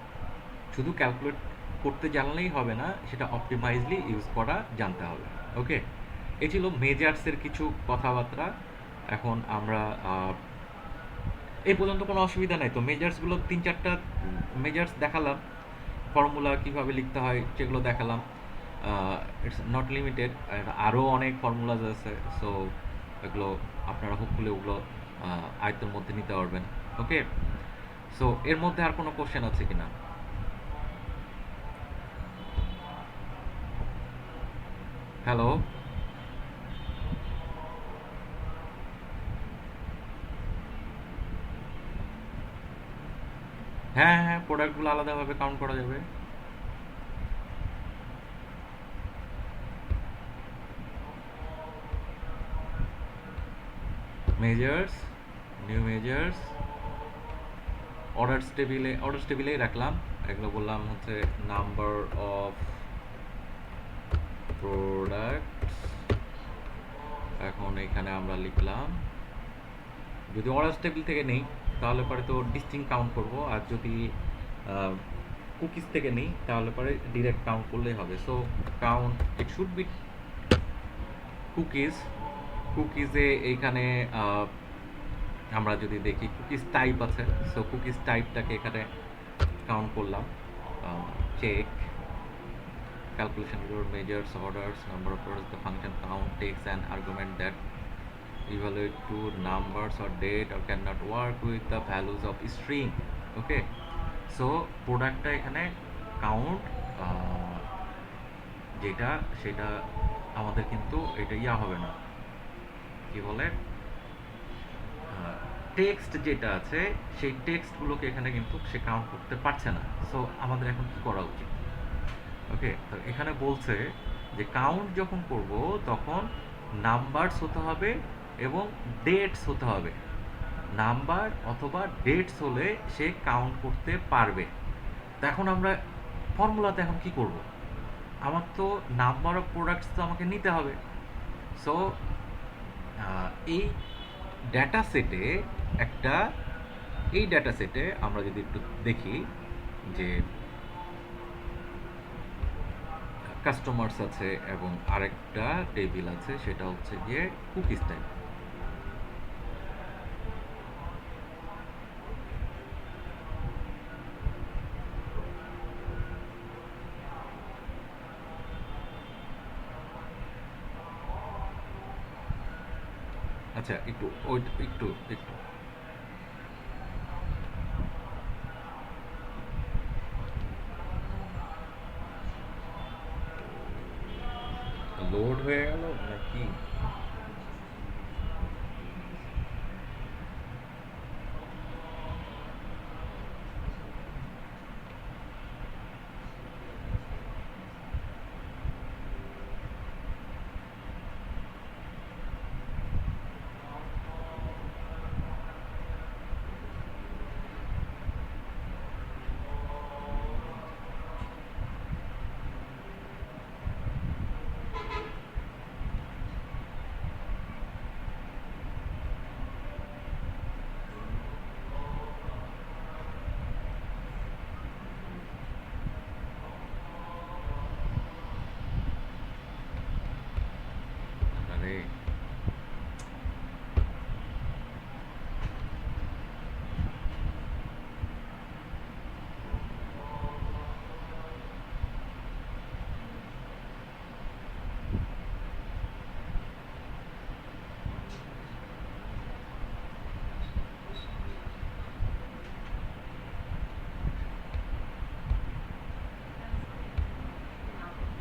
শুধু ক্যালকুলেট করতে জানলেই হবে না, সেটা অপটিমাইজলি ইউজ করা জানতে হবে। ওকে, এই ছিল মেজার্সের কিছু কথাবার্তা। এখন আমরা এই পর্যন্ত কোনো অসুবিধা নাই তো? মেজার্সগুলো 3-4টা মেজার্স দেখালাম, ফর্মুলা কিভাবে লিখতে হয় সেগুলো দেখালাম। ইটস নট লিমিটেড, আরও অনেক ফর্মুলাজ আছে। সো এগুলো আপনারা হোপফুলি ওগুলো আয়ত্তের মধ্যে নিতে পারবেন। ওকে, সো এর মধ্যে আর কোনো কোশ্চেন আছে কিনা? হ্যালো? হ্যাঁ হ্যাঁ, প্রোডাক্টগুলো আলাদাভাবে কাউন্ট করা যাবে। মেজার্স, নিউ মেজার্স, অর্ডার টেবিলেই রাখলাম। এগুলো বললাম হচ্ছে নাম্বার অফ প্রোডাক্টস। এখন এখানে আমরা লিখলাম, যদি অর্ডার টেবিল থেকে নেই তাহলে পরে তো ডিস্টিং কাউন্ট করব, আর যদি কুকিজ থেকে নেই তাহলে পরে ডিরেক্ট কাউন্ট করলেই হবে। So count it should be cookies. কুকিজে এইখানে আমরা যদি দেখি কুকিজ টাইপ আছে, সো কুকিজ টাইপটাকে এখানে কাউন্ট করলাম। Check calculation error measures orders number of orders. The function count takes an argument that evaluate two numbers or date or cannot work with the values of string. Okay, so প্রোডাক্টটা এখানে count যেটা সেটা আমাদের কিন্তু এটা হবে না, কি বলে, টেক্সট যেটা আছে সেই টেক্সটগুলোকে এখানে কিন্তু সে কাউন্ট করতে পারছে না। সো আমাদের এখন কি করা উচিত? ওকে, তো এখানে বলছে যে কাউন্ট যখন করব তখন নাম্বারস হতে হবে এবং ডেটস হতে হবে। নাম্বার অথবা ডেটস হলে সে কাউন্ট করতে পারবে। তো এখন আমরা ফর্মুলাতে এখন কি করব? আমার তো নাম্বার অফ প্রোডাক্টস তো আমাকে নিতে হবে। সো এই ডেটা সেটে একটা এই ডেটা সেটে আমরা যদি একটু দেখি যে কাস্টমার্স আছে এবং আরেকটা টেবিল আছে, সেটা হচ্ছে গিয়ে কুকিজ টাইপ। আচ্ছা, একটু একটু একটু লোড হয়ে গেল নাকি? আরে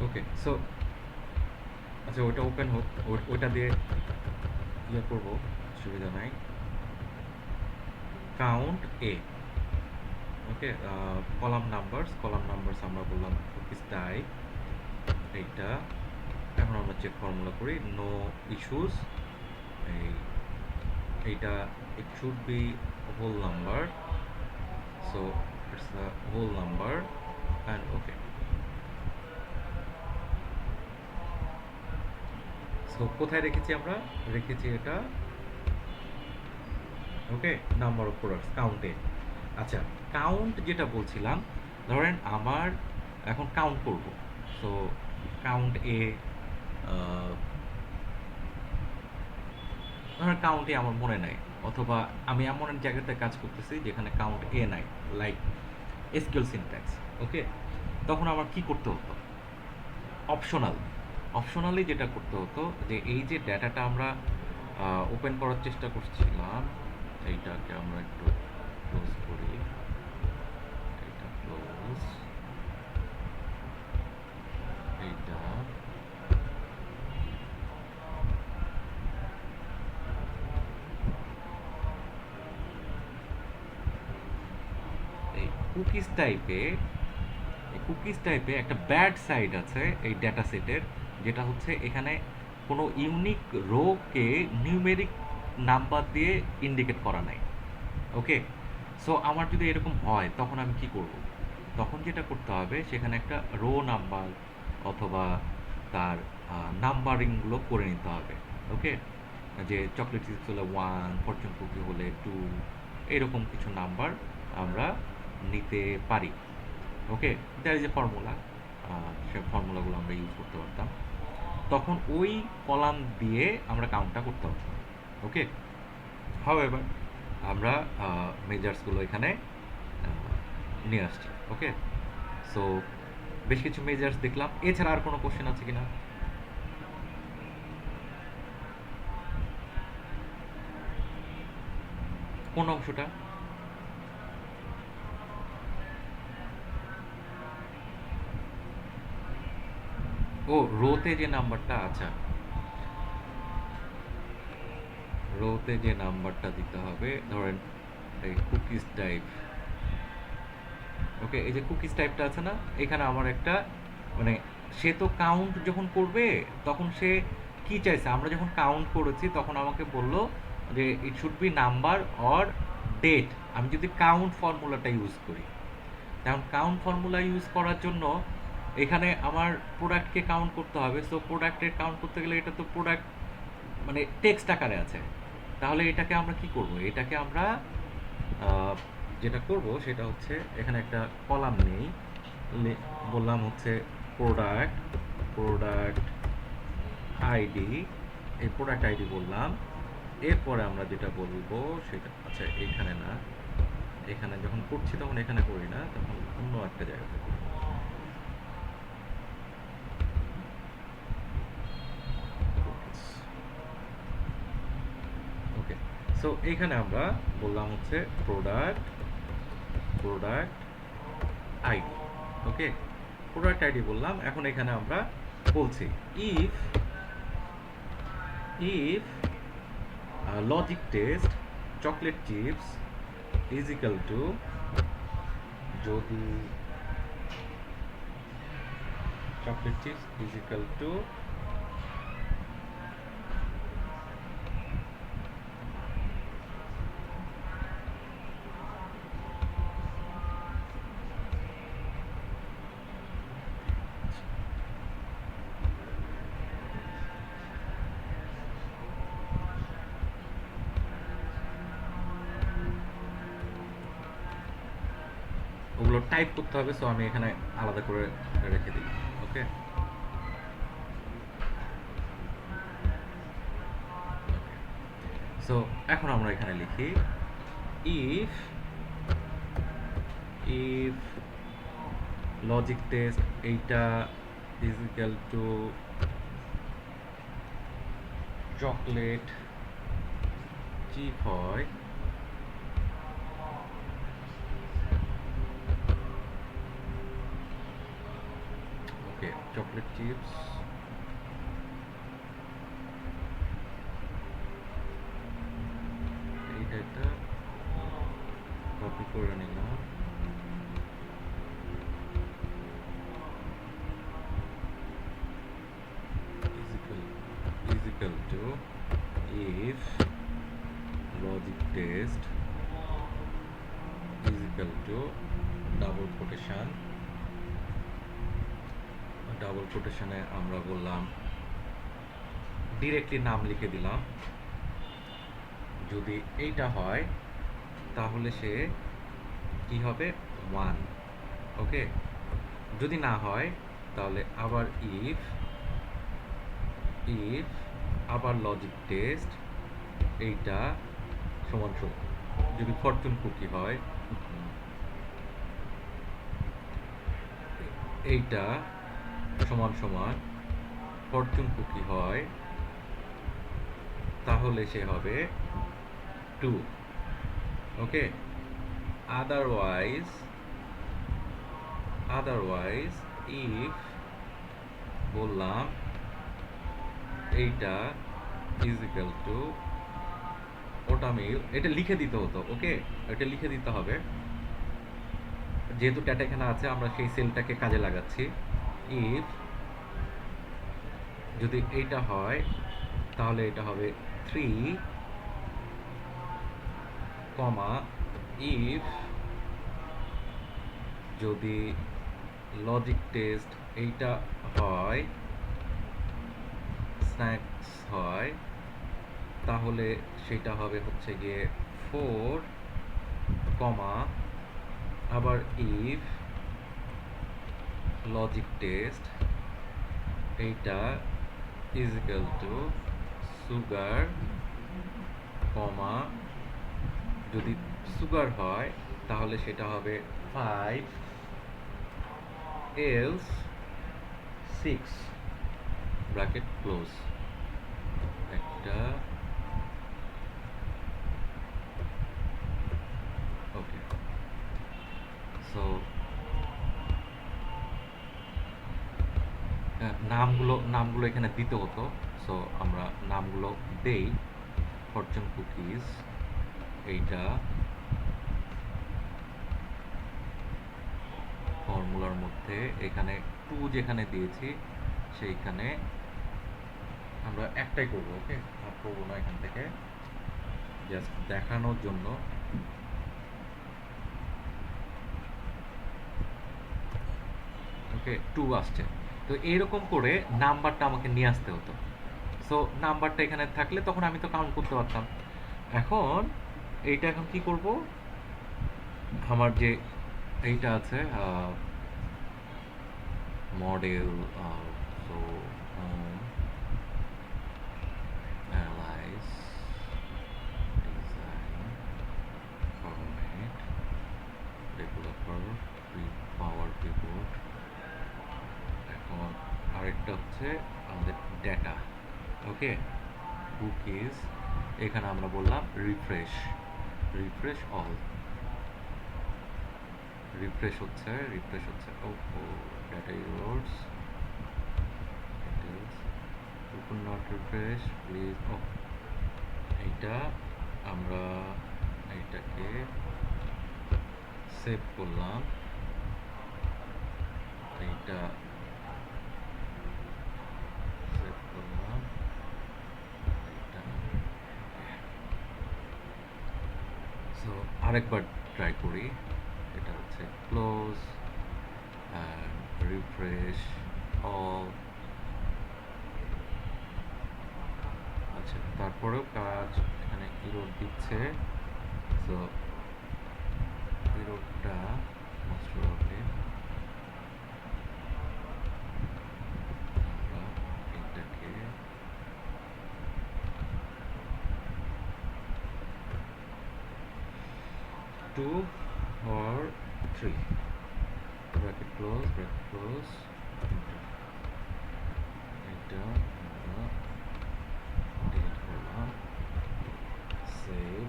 ওকে, সো আচ্ছা ওটা ওপেন হোক, ওটা দিয়ে ইয়ে করবো, সুবিধা নাই। কাউন্ট এ, ওকে, কলাম নাম্বারস আমরা বললাম কুকিজ টাইপ এইটা। এখন আমরা চেক ফর্মুলা করি, নো ইস্যুস, এই এইটা it should be a whole number, so it's a whole number and okay. So কোথায় রেখেছি আমরা? রেখেছি এটা ওকে নাম্বার অফ প্রোডাক্টস কাউন্টে। আচ্ছা, কাউন্ট যেটা বলছিলাম, ধরেন আমার এখন কাউন্ট করব। সো কাউন্ট এ, ধরেন কাউন্ট এ আমার মনে নাই, অথবা আমি এমন এক জায়গাতে কাজ করতেছি যেখানে কাউন্ট এ নাই, লাইক এসকিউএল সিনট্যাক্স। ওকে, তখন আমার কি করতে হতো? অপশনালি যেটা করতে হতো যে এই যে ডেটাটা আমরা ওপেন করার চেষ্টা করছিলাম, এইটাকে আমরা একটু ক্লোজ করি, এটা ক্লোজ, এইটা এই কুকিজ টাইপে একটা ব্যাড সাইড আছে এই ডেটা সেটের, যেটা হচ্ছে এখানে কোনো ইউনিক রোকে নিউমেরিক নাম্বার দিয়ে ইন্ডিকেট করা নাই। ওকে, সো আমার যদি এরকম হয় তখন আমি কি করব? তখন যেটা করতে হবে, সেখানে একটা রো নাম্বার অথবা তার নাম্বারিংগুলো করে নিতে হবে। ওকে, যে চকলেট চিপস হলে 1, ফরচুন কুকি হলে 2, এরকম কিছু নাম্বার আমরা নিতে পারি। ওকে, দ্যাট ইজ এ ফর্মুলা, সে ফর্মুলাগুলো আমরা ইউজ করতে পারতাম। তখন ওই কলাম দিয়ে আমরা কাউন্টটা করতে পারতাম। ওকে, হাউএভার আমরা মেজার্সগুলো এখানে নিয়ে আসছি। ওকে, সো বেশ কিছু মেজার্স দেখলাম, এছাড়া আর কোনো কোশ্চেন আছে কিনা? কোন অংশটা? ও, রোতে যে নাম্বারটা, আচ্ছা, রোতে যে নাম্বারটা দিতে হবে, ধরেন এই কুকিজ টাইপ। ওকে, এই যে কুকিজ টাইপটা আছে না, এখানে আমার একটা মানে, সে তো কাউন্ট যখন করবে তখন সে কি চাইছে? আমরা যখন কাউন্ট করেছি তখন আমাকে বললো যে it should be number or date. আমি যদি কাউন্ট ফর্মুলাটা ইউজ করি, এখন কাউন্ট ফর্মুলা ইউজ করার জন্য এখানে আমার প্রোডাক্টকে কাউন্ট করতে হবে। সো প্রোডাক্টের কাউন্ট করতে গেলে এটা তো প্রোডাক্ট মানে টেক্সট আকারে আছে, তাহলে এটাকে আমরা কি করব? এটাকে আমরা যেটা করব সেটা হচ্ছে, এখানে একটা কলাম নেই, বললাম হচ্ছে প্রোডাক্ট, প্রোডাক্ট আইডি, এই প্রোডাক্ট আইডি বললাম। এরপরে আমরা যেটা বলবো সেটা, আচ্ছা এখানে না, এখানে যখন করছি তখন এখানে করি না, তখন অন্য একটা জায়গাতে করি। ওকে, সো এইখানে আমরা বললাম হচ্ছে product, product ID. Okay, product ID বললাম। এখন এখানে আমরা বলছি if if logic test chocolate chips is equal to, যদি chocolate chips is equal to ওগুলো টাইপ করতে হবে, সো আমি এখানে আলাদা করে রেখে দিই। ওকে, সো এখন আমরা এখানে লিখি ইফ ইফ লজিক টেস্ট এইটা is equal to chocolate chip হয়, ওকে চকলেট চিপস এইটা একটা কপি করে নিলাম, is equal to if test is equal to double কোটেশনে আমরা বললাম ডিরেক্টলি নাম লিখে দিলাম, যদি এইটা হয় তাহলে সে কি হবে 1, ওকে। যদি না হয় তাহলে আবার ইফ ইফ আবার লজিক টেস্ট এইটা সমান সমান, যদি ফরচুন কুকি হয় এইটা সমান সমান ফরচুন কুকি হয় তাহলে সে হবে 2, ওকে। আদারওয়াইজ ইফ বললাম এইটা ইজ ইকুয়াল টু ওটা মিল, এটা লিখে দিতে হতো, ওকে। এটা লিখে দিতে হবে, যেহেতু ডেটা এখানে আছে আমরা সেই সেলটাকে কাজে লাগাচ্ছি। ইফ যদি এইটা হয় তাহলে এটা হবে 3, কমা ইফ যদি লজিক টেস্ট এইটা হয় স্ন্যাক্স হয় তাহলে সেটা হবে হচ্ছে গিয়ে 4, কমা আবার ইফ লজিক টেস্ট এইটা ইজ ইকুয়াল টু সুগার, কমা যদি সুগার হয় তাহলে সেটা হবে 5, এলস 6 ব্র্যাকেট ক্লোজ। একটা ওকে, সো নামগুলো এখানে দিতে হতো, সো আমরা নামগুলো দেই। ফরচুন কুকিজ এইটা ফর্মুলার মধ্যে এখানে 2 যেখানে দিয়েছি সেইখানে আমরা একটাই করবো, ওকে। আর করবো না এখান থেকে, জাস্ট দেখানোর জন্য। ওকে, 2 আসছে, তো এইরকম করে নাম্বারটা আমাকে নিয়ে আসতে হতো। সো নাম্বারটা এখানে থাকলে তখন আমি তো কাউন্ট করতে পারতাম। এখন এইটা এখন কি করব, আমার যে এইটা আছে model, so analyse design format developer power pivot. এখন আরেকটা হচ্ছে আমাদের ডেটা, ওকে। কুকিজ এখানে আমরা বললাম রিফ্রেশ অল, রিফ্রেশ হচ্ছে ও ডেটা ইউরোডস details could not refresh please. ও এইটা আমরা এইটাকে সেভ করলাম, এইটা সেভ করলাম, এইটা। সো আরেকবার ট্রাই করি, এটা হচ্ছে ক্লোজ অ্যান্ড রিফ্রেশ অল। আচ্ছা, তারপরেও কাজ এখানে ইরোড দিচ্ছে, সো ইরোডটা মোস্ট প্রবাবলি আমরা এটাকে 2 or 3 ব্র্যাকেট ক্লোজ এটা আমরা ডিলিট করলাম, সেভ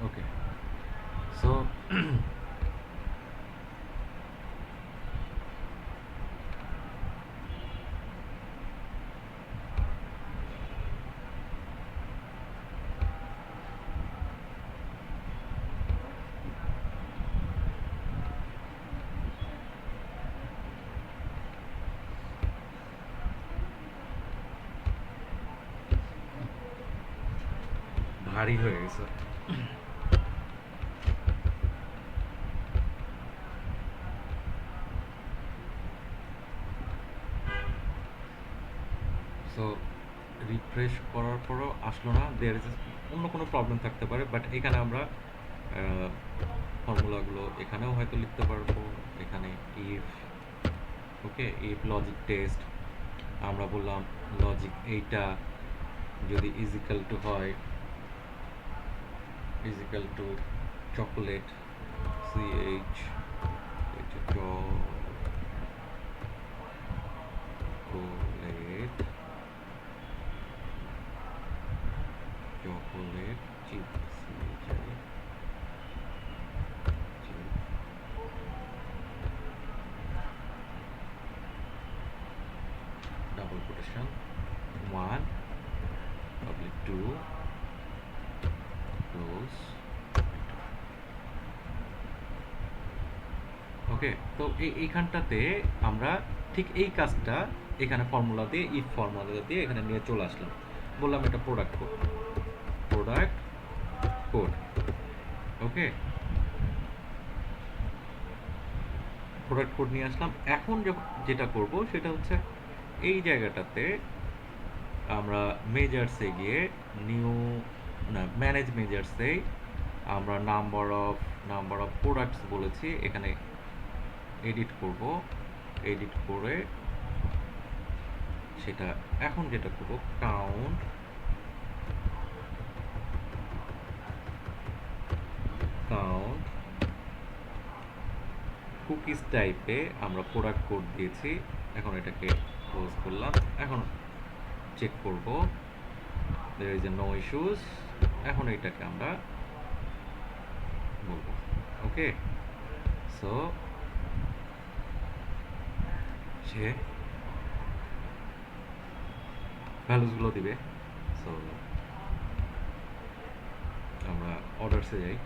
ওকে। সো ভারী হয়ে গেছে। সো রিফ্রেশ করার পরও আসলো না, দেয়ার ইজ অন্য কোনো প্রবলেম থাকতে পারে, বাট এখানে আমরা ফর্মুলাগুলো এখানেও হয়তো লিখতে পারবো। এখানে if, okay, if logic test, আমরা বললাম লজিক এইটা যদি ইজিক্যাল টু হয়, equal to chocolate, CH chocolate, chocolate chip, double quotation 1 public 2 close. Okay, তো এইখানটাতে আমরা ঠিক এই কাজটা এখানে ফর্মুলা দিয়ে, ইফ ফর্মুলা দিয়ে এখানে নিয়ে চলে আসলাম। বললাম এটা প্রোডাক্ট কোড, প্রোডাক্ট কোড। ওকে, প্রোডাক্ট কোড নিয়ে আসলাম। এখন যেটা করব সেটা হচ্ছে এই জায়গাটাতে আমরা মেজার্সে গিয়ে নিউ, না, ম্যানেজ মেজার্সে আমরা নাম্বার অফ প্রোডাক্টস বলেছি, এখানে এডিট করব। এডিট করে সেটা এখন যেটা করব, কাউন্ট কুকিজ টাইপে আমরা প্রোডাক্ট কোড দিয়েছি। এখন এটাকে ক্লোজ করলাম। এখন চেক করব, there is no issues। এখন এটাকে আমরা বলবো ওকে। সো সে ভ্যালুসগুলো দিবে। সো আমরা অর্ডারসে যাই।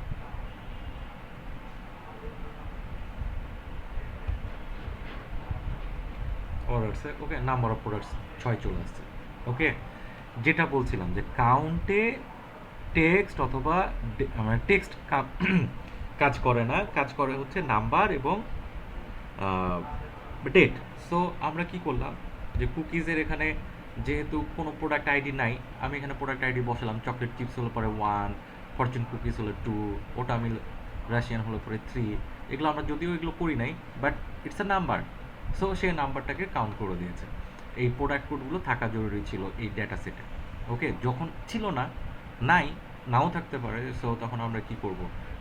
অর্ডারসে ওকে, নাম্বার অফ প্রোডাক্টস 6 চলে আসছে। ওকে, যেটা বলছিলাম যে কাউন্টে টেক্সট অথবা মানে টেক্সট কাজ করে না, কাজ করে হচ্ছে নাম্বার এবং ডেট। সো আমরা কি করলাম যে কুকিজের এখানে যেহেতু কোনো প্রোডাক্ট আইডি নাই, আমি এখানে প্রোডাক্ট আইডি বসালাম। চকলেট চিপস হলো পরে 1, ফরচুন কুকিজ হলো 2, ওটা আমি রাশিয়ান হলো পরে 3। এগুলো আমরা যদিও এগুলো করি নাই, but it's a number. So সেই নাম্বারটাকে কাউন্ট করে দিয়েছে। এই প্রোডাক্ট কোডগুলো থাকা জরুরি ছিল এই ডেটা সেটে। ওকে, যখন ছিল না, নাই, নাও থাকতে পারে। সো তখন আমরা কি করব,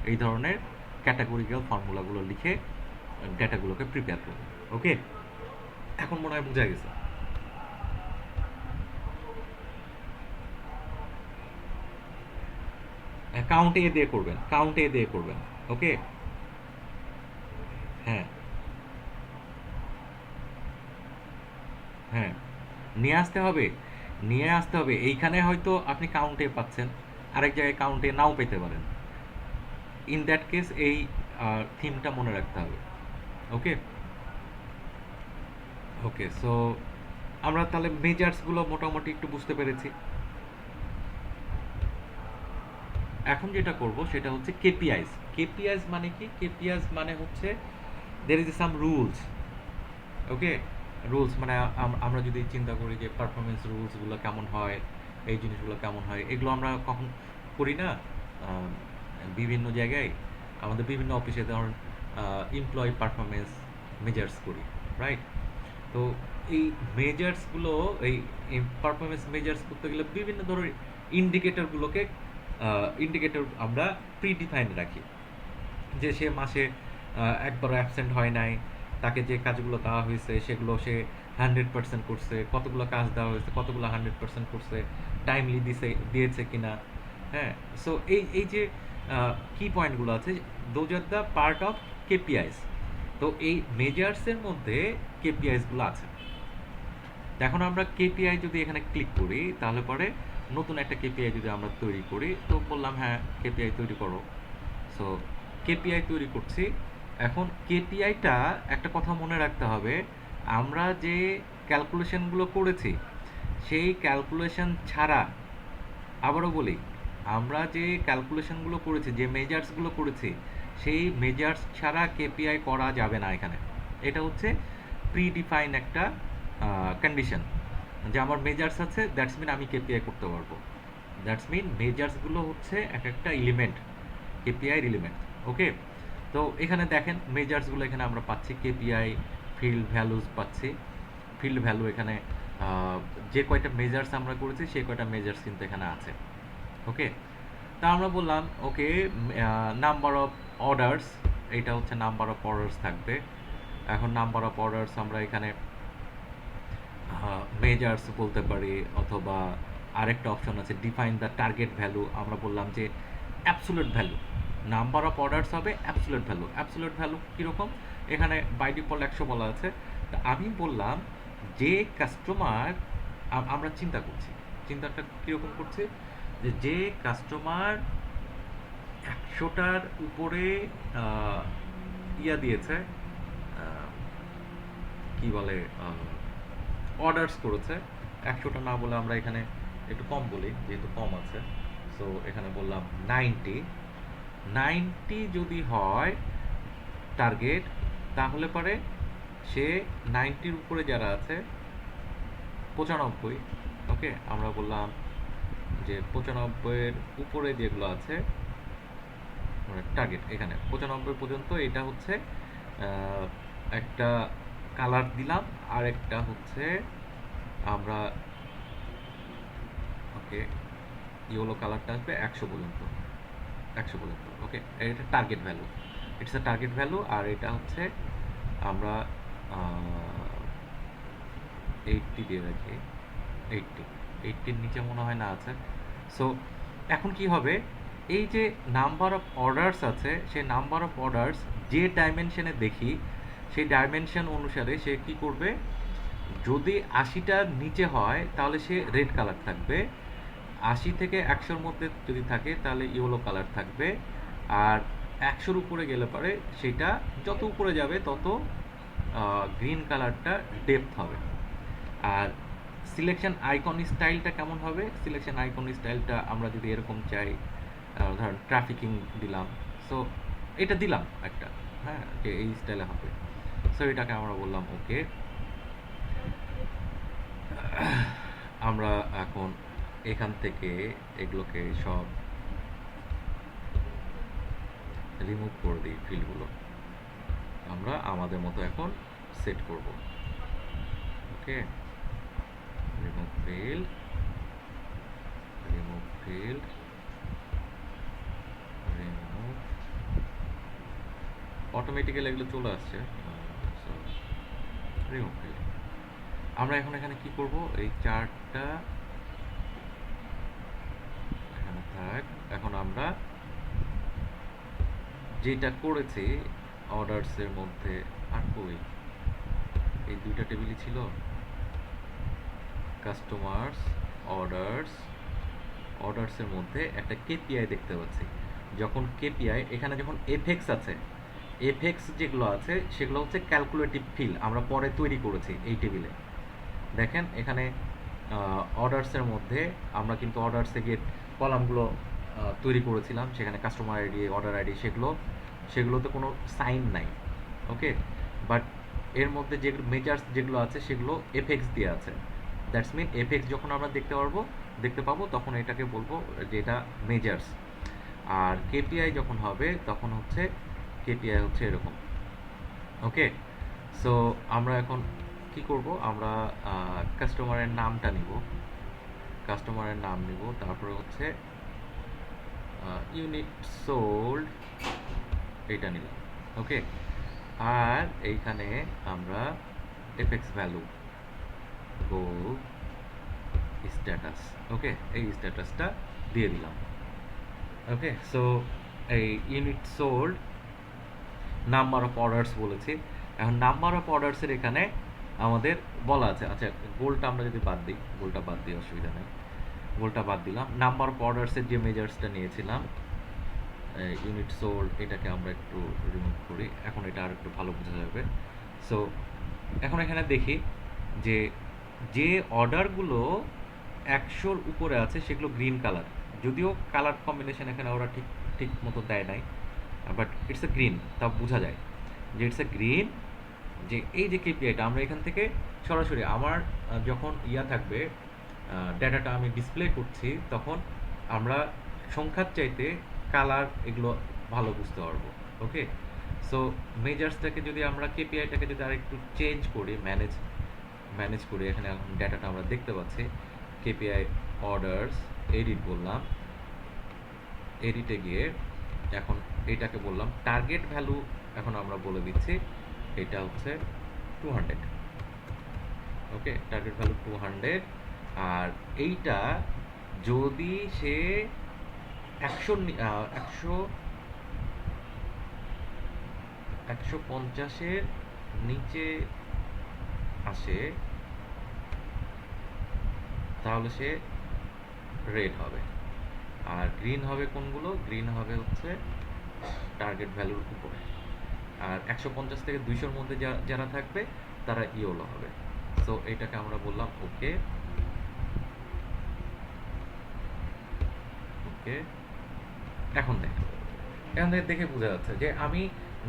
এই ধরনের ক্যাটাগরিক্যাল ফর্মুলাগুলো লিখে ডেটাগুলোকে প্রিপেয়ার করব। ওকে, এখন মনে হয় বোঝা গেছে। কাউন্ট এ দিয়ে করবেন, কাউন্ট এ দিয়ে করবেন। ওকে, হ্যাঁ হ্যাঁ, নিয়ে আসতে হবে, নিয়ে আসতে হবে। এইখানে হয়তো আপনি কাউন্টে পাচ্ছেন, আরেক জায়গায় কাউন্টে নাও পেতে পারেন। ইন দ্যাট কেস এই থিমটা মনে রাখতে হবে। ওকে ওকে, সো আমরা তাহলে মেজার্সগুলো মোটামুটি একটু বুঝতে পেরেছি। এখন যেটা করব সেটা হচ্ছে কেপিআইস। কেপিআইস মানে কি? কেপিআইস মানে হচ্ছে there is some rules. Okay, rules মানে আমরা যদি চিন্তা করি যে পারফরমেন্স রুলসগুলো কেমন হয়, এই জিনিসগুলো কেমন হয়, এগুলো আমরা কখন করি না? আহ, বিভিন্ন জায়গায় আমাদের বিভিন্ন অফিসে ধরুন এমপ্লয়ি পারফরমেন্স মেজার্স করি, রাইট? তো এই মেজার্সগুলো, এই পারফরমেন্স মেজার্স করতে গেলে বিভিন্ন ধরনের ইন্ডিকেটরগুলোকে ইন্ডিকেটর আমরা প্রিডিফাইন রাখি। যে সে মাসে একবার অ্যাবসেন্ট হয় নাই, তাকে যে কাজগুলো দেওয়া হয়েছে সেগুলো সে 100% করছে, কতগুলো কাজ দেওয়া হয়েছে কতগুলো 100% করছে, টাইমলি দিয়েছে কিনা। হ্যাঁ, সো এই এই যে কি পয়েন্টগুলো আছে, those are the part of KPIs. তো এই মেজার্সের মধ্যে কেপিআইসগুলো আছে। এখন আমরা কেপিআই যদি এখানে ক্লিক করি, তাহলে পরে নতুন একটা কেপিআই যদি আমরা তৈরি করি, তো বললাম হ্যাঁ কেপিআই তৈরি করো। সো কেপিআই তৈরি করছি। এখন কেপিআইটা একটা কথা মনে রাখতে হবে, আমরা যে ক্যালকুলেশনগুলো করেছি সেই ক্যালকুলেশন ছাড়া, আবারও বলি, আমরা যে ক্যালকুলেশনগুলো করেছি, যে মেজার্সগুলো করেছি, সেই মেজার্স ছাড়া কেপিআই করা যাবে না এখানে। এটা হচ্ছে প্রিডিফাইন একটা কন্ডিশন, যে আমার মেজার্স আছে, দ্যাটস মিন আমি কেপিআই করতে পারবো। দ্যাটস মিন মেজার্সগুলো হচ্ছে এক একটা এলিমেন্ট, কেপিআই এলিমেন্ট। ওকে, তো এখানে দেখেন মেজার্সগুলো এখানে আমরা পাচ্ছি, কেপিআই ফিল্ড ভ্যালুজ পাচ্ছি। ফিল্ড ভ্যালু এখানে আহ, যে কয়টা মেজার্স আমরা করেছি সেই কয়টা মেজার্স কিন্তু এখানে আছে। ওকে, তা আমরা বললাম ওকে, নাম্বার অফ অর্ডার্স, এটা হচ্ছে নাম্বার অফ অর্ডার্স থাকবে। এখন নাম্বার অফ অর্ডার্স আমরা এখানে মেজার্স বলতে পারি, অথবা আরেকটা অপশন আছে ডিফাইন দ্য টার্গেট ভ্যালু। আমরা বললাম যে absolute value, number of orders হবে অ্যাবসোলিউট ভ্যালু। অ্যাবসোলিউট ভ্যালু কীরকম, এখানে বাই ডিফল্ট 100 বলা আছে। তা আমি বললাম যে কাস্টমার, আমরা চিন্তা করছি, চিন্তাটা কীরকম করছি, যে যে কাস্টমার 100টার উপরে ইয়া দিয়েছে, আহ, কি বলে, অর্ডার্স করেছে, 100টা না বলে আমরা এখানে একটু কম বলি যেহেতু কম আছে। সো এখানে বললাম 90 যদি হয় টার্গেট, তাহলে পরে সে 90-র উপরে যারা আছে 95, ওকে, আমরা বললাম যে 95-এর উপরে যেগুলো আছে টার্গেট, এখানে 95 পর্যন্ত, এটা হচ্ছে একটা কালার দিলাম, আর একটা হচ্ছে আমরা ওকে ইয়েলো কালারটা আসবে 100 পর্যন্ত, 100 পর্যন্ত। ওকে, এটা target value, it's a target value. আর এটা হচ্ছে আমরা 80 দিয়ে রাখি, 80-এর নিচে মনে হয় না আছে। সো এখন কি হবে, এই যে নাম্বার অফ অর্ডার্স আছে, সেই নাম্বার অফ অর্ডার্স যে ডাইমেনশনে দেখি, সেই ডাইমেনশন অনুসারে সে কি করবে, যদি 80টার নিচে হয় তাহলে সে রেড কালার থাকবে, 80 থেকে 100-র মধ্যে যদি থাকে তাহলে ইয়েলো কালার থাকবে, আর 100-র উপরে গেলে পরে সেটা যত উপরে যাবে তত গ্রিন কালারটা ডেপথ হবে। আর সিলেকশন আইকন স্টাইলটা কেমন হবে, সিলেকশন আইকন স্টাইলটা আমরা যদি এরকম চাই, ধরেন ট্রাফিকিং দিলাম, সো এটা দিলাম একটা, হ্যাঁ, যে এই স্টাইলে হবে। সো এটাকে আমরা বললাম ওকে। আমরা এখন এখান থেকে এগুলোকে সব রিমুভ করে দিই, ফিল্ডগুলো আমরা আমাদের মতো এখন সেট করব। Okay, remove field, remove field, remove, automatically এগুলো চলে আসছে। রিমুভ ফিল্ড, আমরা এখন এখানে কি করব, এই চারটা এখানে থাক। এখন আমরা যেটা করেছি অর্ডার্সের মধ্যে, আর কই, এই দুইটা টেবিলই ছিল, কাস্টমার্স, অর্ডার্স, অর্ডার্সের মধ্যে একটা কেপিআই দেখতে পাচ্ছি। যখন কেপিআই, এখানে যখন এফএক্স আছে, এফএক্স যেগুলো আছে সেগুলো হচ্ছে ক্যালকুলেটিভ ফিল্ড, আমরা পরে তৈরি করেছি এই টেবিলে। দেখেন এখানে অর্ডার্সের মধ্যে আমরা কিন্তু অর্ডার্সে গিয়ে কলামগুলো তৈরি করেছিলাম, সেখানে কাস্টমার আইডি, অর্ডার আইডি, সেগুলোতে কোনো সাইন নাই। ওকে, বাট এর মধ্যে যে মেজার্স যেগুলো আছে সেগুলো এফএক্স দিয়ে আছে। দ্যাটস মিন এফএক্স যখন আমরা দেখতে পাবো তখন এটাকে বলবো যে এটা মেজার্স। আর কেপিআই যখন হবে তখন হচ্ছে কেপিআই হচ্ছে এরকম। ওকে, সো আমরা এখন কি করব, আমরা কাস্টমারের নামটা নিব, কাস্টমারের নাম নিব, তারপরে হচ্ছে ইউনিট সোল্ড, এইটা নিলাম। ওকে, আর এইখানে আমরা এফএক্স ভ্যালু, গো স্ট্যাটাস, ওকে, এই স্ট্যাটাসটা দিয়ে দিলাম। ওকে, সো এই unit sold, number of orders বলেছি। এখন নাম্বার অফ অর্ডার্সের এখানে আমাদের বলা আছে, আচ্ছা গোলটা আমরা যদি বাদ দিই, গোলটা বাদ দিই, অসুবিধা নেই, গোলটা বাদ দিলাম। নাম্বার অফ অর্ডার্সের যে মেজার্সটা নিয়েছিলাম ইউনিট সোল্ড, এটাকে আমরা একটু রিমুভ করি, এখন এটা আর একটু ভালো বোঝা যাবে। সো এখন এখানে দেখি যে যে অর্ডারগুলো 100-র উপরে আছে সেগুলো গ্রিন কালার, যদিও কালার কম্বিনেশন এখানে ওরা ঠিক ঠিক মতো দেয় নাই, বাট ইটস এ গ্রিন, তা বোঝা যায় যে ইটস এ গ্রিন। যে এই যে কেপিআইটা আমরা এখান থেকে সরাসরি আমার যখন থাকবে, ডেটাটা আমি ডিসপ্লে করছি, তখন আমরা সংখ্যার চাইতে কালার এগুলো ভালো বুঝতে পারবো। ওকে, সো মেজার্সটাকে যদি আমরা কেপিআইটাকে যদি আরেকটু চেঞ্জ করি, ম্যানেজ করি, এখানে এখন ডেটাটা আমরা দেখতে পাচ্ছি। কেপিআই অর্ডারস, এডিট বললাম, এডিটে গিয়ে এখন এটাকে বললাম টার্গেট ভ্যালু, এখন আমরা বলে দিচ্ছি এটা হচ্ছে 200। ওকে, টার্গেট ভ্যালু 200। আর এইটা যদি সে 150-এর নিচে আসে, তাহলে সে রেড হবে। আর গ্রিন হবে কোনগুলো? গ্রিন হবে হচ্ছে টার্গেট ভ্যালুর উপরে। আর 150 থেকে 200-র মধ্যে যারা থাকবে তারা ইয়েলো হবে। সো এইটাকে আমরা বললাম ওকে। ওকে, এখন এখান থেকে দেখে বোঝা যাচ্ছে যে আমি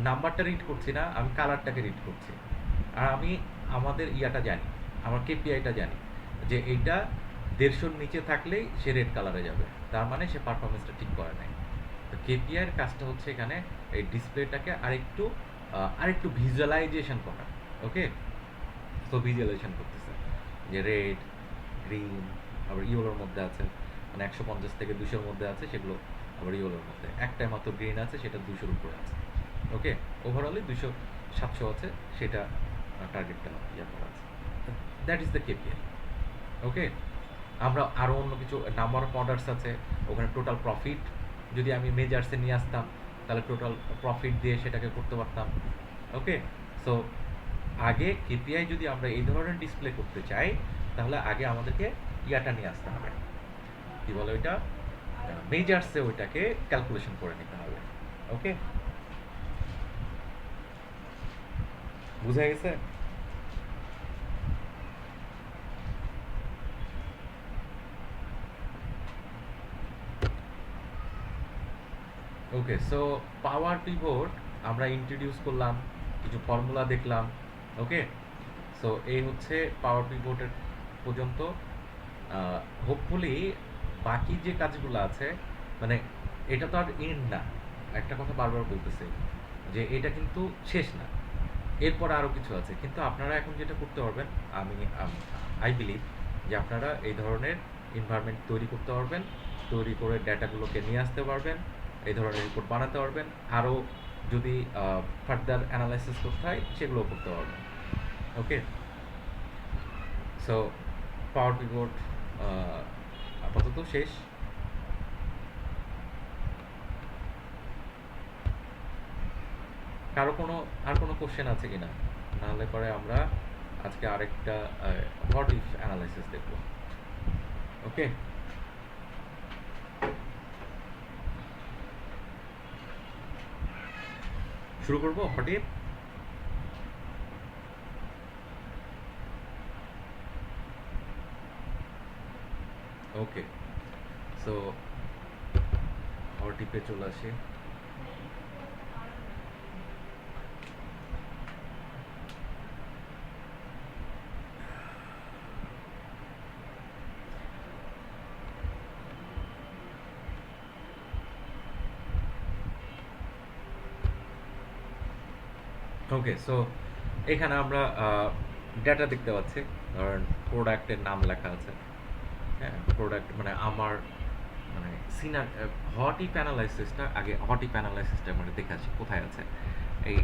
নাম্বারটা রিড করছি না, আমি কালারটাকে রিড করছি। আর আমি আমাদের জানি, আমার কেপিআইটা জানি যে এইটা 150-র নিচে থাকলেই সে রেড কালারে যাবে, তার মানে সে পারফরমেন্সটা ঠিক করে নাই। তো কেপিআইয়ের কাজটা হচ্ছে এখানে এই ডিসপ্লেটাকে আরেকটু ভিজুয়ালাইজেশন করা। ওকে, তো ভিজুয়ালাইজেশন করতেছে যে রেড, গ্রিন, আবার ইয়েলোর মধ্যে আছে, মানে 150 থেকে 200-র মধ্যে আছে সেগুলো, আবার ইয়েলোর মধ্যে একটাই মাত্র গ্রিন আছে, সেটা 200-র উপরে আছে। ওকে, ওভারঅলি 200-700 আছে, সেটা টার্গেটটা করা আছে। That is the KPI. Okay, আমরা আরও অন্য কিছু নাম্বার অফ অর্ডার্স আছে, ওখানে টোটাল প্রফিট যদি আমি মেজার্সে নিয়ে আসতাম, তাহলে টোটাল প্রফিট দিয়ে সেটাকে করতে পারতাম। ওকে, সো আগে কেপিআই যদি আমরা এই ধরনের ডিসপ্লে করতে চাই, তাহলে আগে আমাদেরকে নিয়ে আসতে হবে, কি বলে ওইটা, মেজার্সে ওইটাকে ক্যালকুলেশন করে নিতে হবে। ওকে, বুঝা গেছে? ওকে, সো পাওয়ার পিভট আমরা ইন্ট্রোডিউস করলাম, কিছু ফর্মুলা দেখলাম। ওকে, সো এই হচ্ছে পাওয়ার পিভটের পর্যন্ত। হোপফুলি বাকি যে কাজগুলো আছে, মানে এটা তো আর এন্ড না, একটা কথা বারবার বলতেছে যে এটা কিন্তু শেষ না, এরপর আরও কিছু আছে। কিন্তু আপনারা এখন যেটা করতে পারবেন, আই বিলিভ যে আপনারা এই ধরনের এনভায়রনমেন্ট তৈরি করতে পারবেন, তৈরি করে ডেটাগুলোকে নিয়ে আসতে পারবেন, এই ধরনের রিপোর্ট বানাতে পারবেন, আরও যদি ফার্দার অ্যানালাইসিস করতে হয় সেগুলোও করতে পারবেন। ওকে, সো পাওয়ার পিভট আপাতত শেষ। কারো আর কোনো কোশ্চেন আছে কিনা? নাহলে পরে আমরা আজকে আরেকটা হোয়াট ইফ অ্যানালাইসিস দেখব। ওকে, শুরু করবো what if. Okay, so what ইফে চলে আসি। ওকে, সো এখানে আমরা ডেটা দেখতে পাচ্ছি, ধরেন প্রোডাক্টের নাম লেখা আছে। হ্যাঁ, প্রোডাক্ট মানে আমার মানে হট ইফ অ্যানালাইসিসটা, আগে হট ইফ অ্যানালাইসিসটা মানে দেখে আসি কোথায় আছে। এই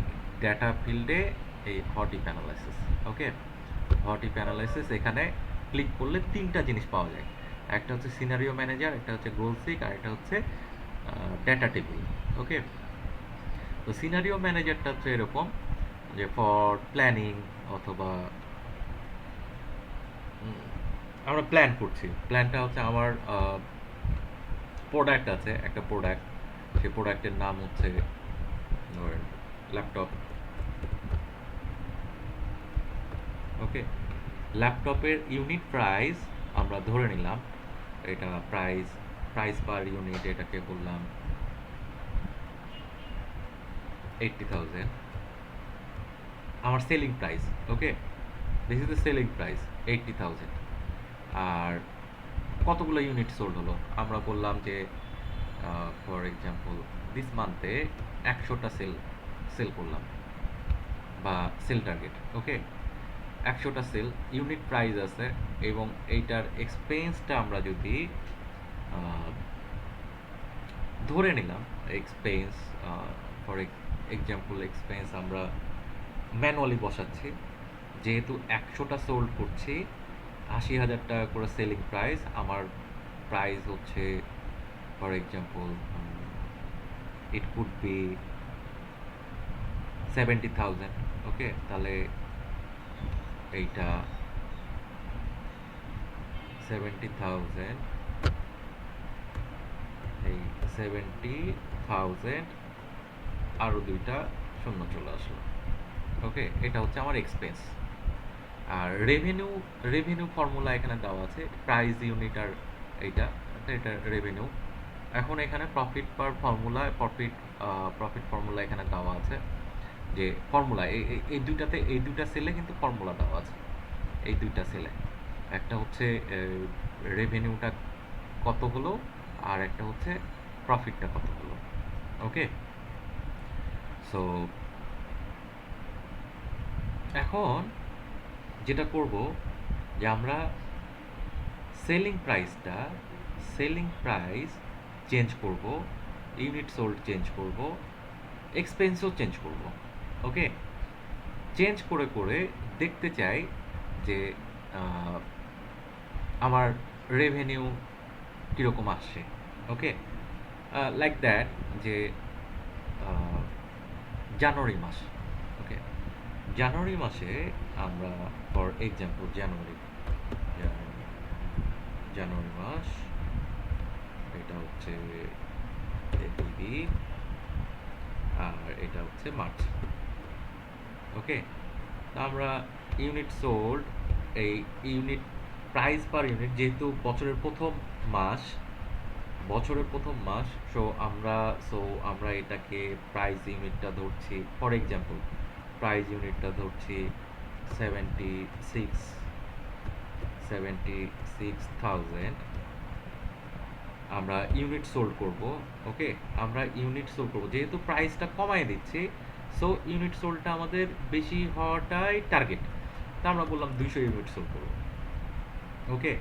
ডেটা ফিল্ডে এই hot if analysis. Okay, hot if analysis, এখানে ক্লিক করলে 3টা জিনিস পাওয়া যায়। একটা হচ্ছে সিনারিও ম্যানেজার, একটা হচ্ছে গোল সিক, আর একটা হচ্ছে ডেটা টেবিল। ওকে, তো সিনারিও ম্যানেজারটা হচ্ছে এরকম যে ফর প্ল্যানিং, অথবা আমরা প্ল্যান করছি, প্ল্যানটা হচ্ছে আমার প্রোডাক্ট আছে, একটা প্রোডাক্ট, সেই প্রোডাক্টের নাম হচ্ছে ধরেন ল্যাপটপ। ওকে, ল্যাপটপের ইউনিট প্রাইস আমরা ধরে নিলাম, এটা প্রাইস প্রাইস পার ইউনিট এটাকে বললাম 80,000, আমার selling price. Okay, this is the selling price 80,000। আর কতগুলো ইউনিট সোল্ড হলো, আমরা বললাম যে ফর এক্সাম্পল দিস মান্থে 100টা সেল সেল করলাম, বা সেল টার্গেট। ওকে, 100টা সেল, ইউনিট প্রাইস আছে, এবং এইটার এক্সপেন্সটা আমরা যদি ধরে নিলাম, এক্সপেন্স ফর এক্সাম্পল এক্সপেন্স আমরা ম্যানুয়ালি বসাচ্ছি, যেহেতু 100টা সোল্ড করছি, 80,000 টাকা করে সেলিং প্রাইস, আমার প্রাইস হচ্ছে for example it could be 70,000। ওকে, তাহলে এইটা 70,000, এই 70,000 আরও দুইটা শূন্য চলে আসলো। ওকে, এটা হচ্ছে আমার এক্সপেন্স। আর রেভিনিউ ফর্মুলা এখানে দেওয়া আছে, প্রাইস ইউনিট আর এইটা, এটা রেভিনিউ। এখন এখানে প্রফিট পার ফর্মুলা, প্রফিট ফর্মুলা এখানে দেওয়া আছে, যে ফর্মুলা এই দুইটাতে, এই দুইটা সেলে কিন্তু ফর্মুলা দেওয়া আছে, এই দুইটা সেলে একটা হচ্ছে রেভিনিউটা কত হলো, আর একটা হচ্ছে প্রফিটটা কত হলো। ওকে, সো এখন যেটা করব, যে আমরা সেলিং প্রাইস চেঞ্জ করব, ইউনিট সোল্ড চেঞ্জ করব, এক্সপেন্সও চেঞ্জ করব। ওকে, চেঞ্জ করে করে দেখতে চাই যে আমার রেভিনিউ কীরকম আসছে। ওকে, লাইক দ্যাট, যে জানুয়ারি মাস। ওকে, জানুয়ারি মাসে আমরা ফর এক্সাম্পল জানুয়ারি মাস, এটা হচ্ছে এবিবি, আর এটা হচ্ছে মার্চ। ওকে, আমরা ইউনিট সোল্ড, এই ইউনিট প্রাইস পার ইউনিট, যেহেতু বছরের প্রথম মাস, সো আমরা এটাকে প্রাইস ইউনিটটা ধরছি, ফর এক্সাম্পল প্রাইস ইউনিটটা ধরছি 76,000। আমরা ইউনিট সোল্ড করব। ওকে, আমরা ইউনিট সোল্ড করব, যেহেতু প্রাইসটা কমায় দিচ্ছি, সো ইউনিট সোল্ডটা আমাদের বেশি হওয়াটাই টার্গেট, তা আমরা বললাম 200 ইউনিট সোল্ড করব। ওকে,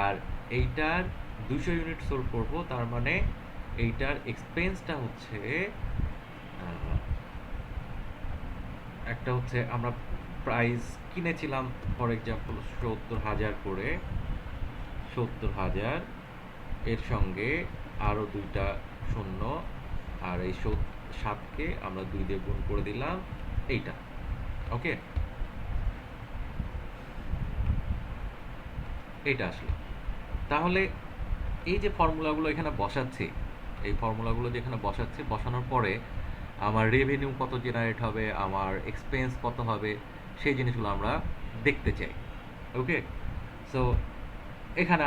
আর এইটার 200 ইউনিট সোল্ড করব, তার মানে এইটার এক্সপেন্সটা হচ্ছে একটা হচ্ছে, আমরা প্রাইস কিনেছিলাম ফর এক্সাম্পল 70,000 করে, 70,000 এর সঙ্গে আরও দুইটা শূন্য, আর এই 7কে আমরা 2 দিয়ে গুণ করে দিলাম, এইটা। ওকে, এইটা আসলো। তাহলে এই যে ফর্মুলাগুলো এখানে বসাচ্ছি, এই ফর্মুলাগুলো যেখানে বসাচ্ছি, বসানোর পরে আমার রেভিনিউ কত জেনারেট হবে, আমার এক্সপেন্স কত হবে, সেই জিনিসগুলো আমরা দেখতে চাই। ওকে, সো এখানে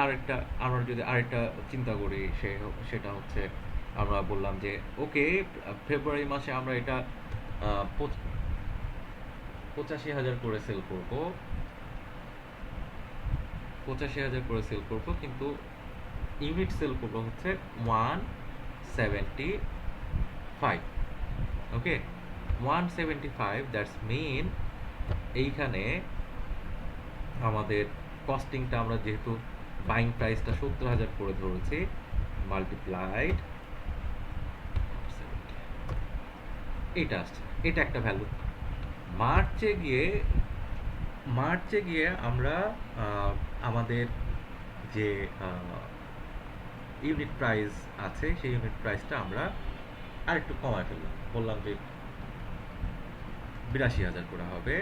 আমরা যদি আরেকটা চিন্তা করি, সেটা হচ্ছে, আমরা বললাম যে ওকে, ফেব্রুয়ারি মাসে আমরা এটা 85,000 করে সেল করব, 85,000 করে সেল করব, কিন্তু ইউনিট সেল করব হচ্ছে 175। ওকে, 175, দ্যাটস মিন এইখানে আমাদের কস্টিংটা, আমরা যেহেতু বাইং প্রাইসটা 70,000 করে ধরেছি, মাল্টিপ্লাইড, এটা আসছে, এটা একটা ভ্যালু। মার্চে গিয়ে আমরা আমাদের যে ইউনিট প্রাইস আছে, সেই ইউনিট প্রাইসটা আমরা আরেকটু কমায় ফেললাম, বললাম যে 82,000 করে হবে।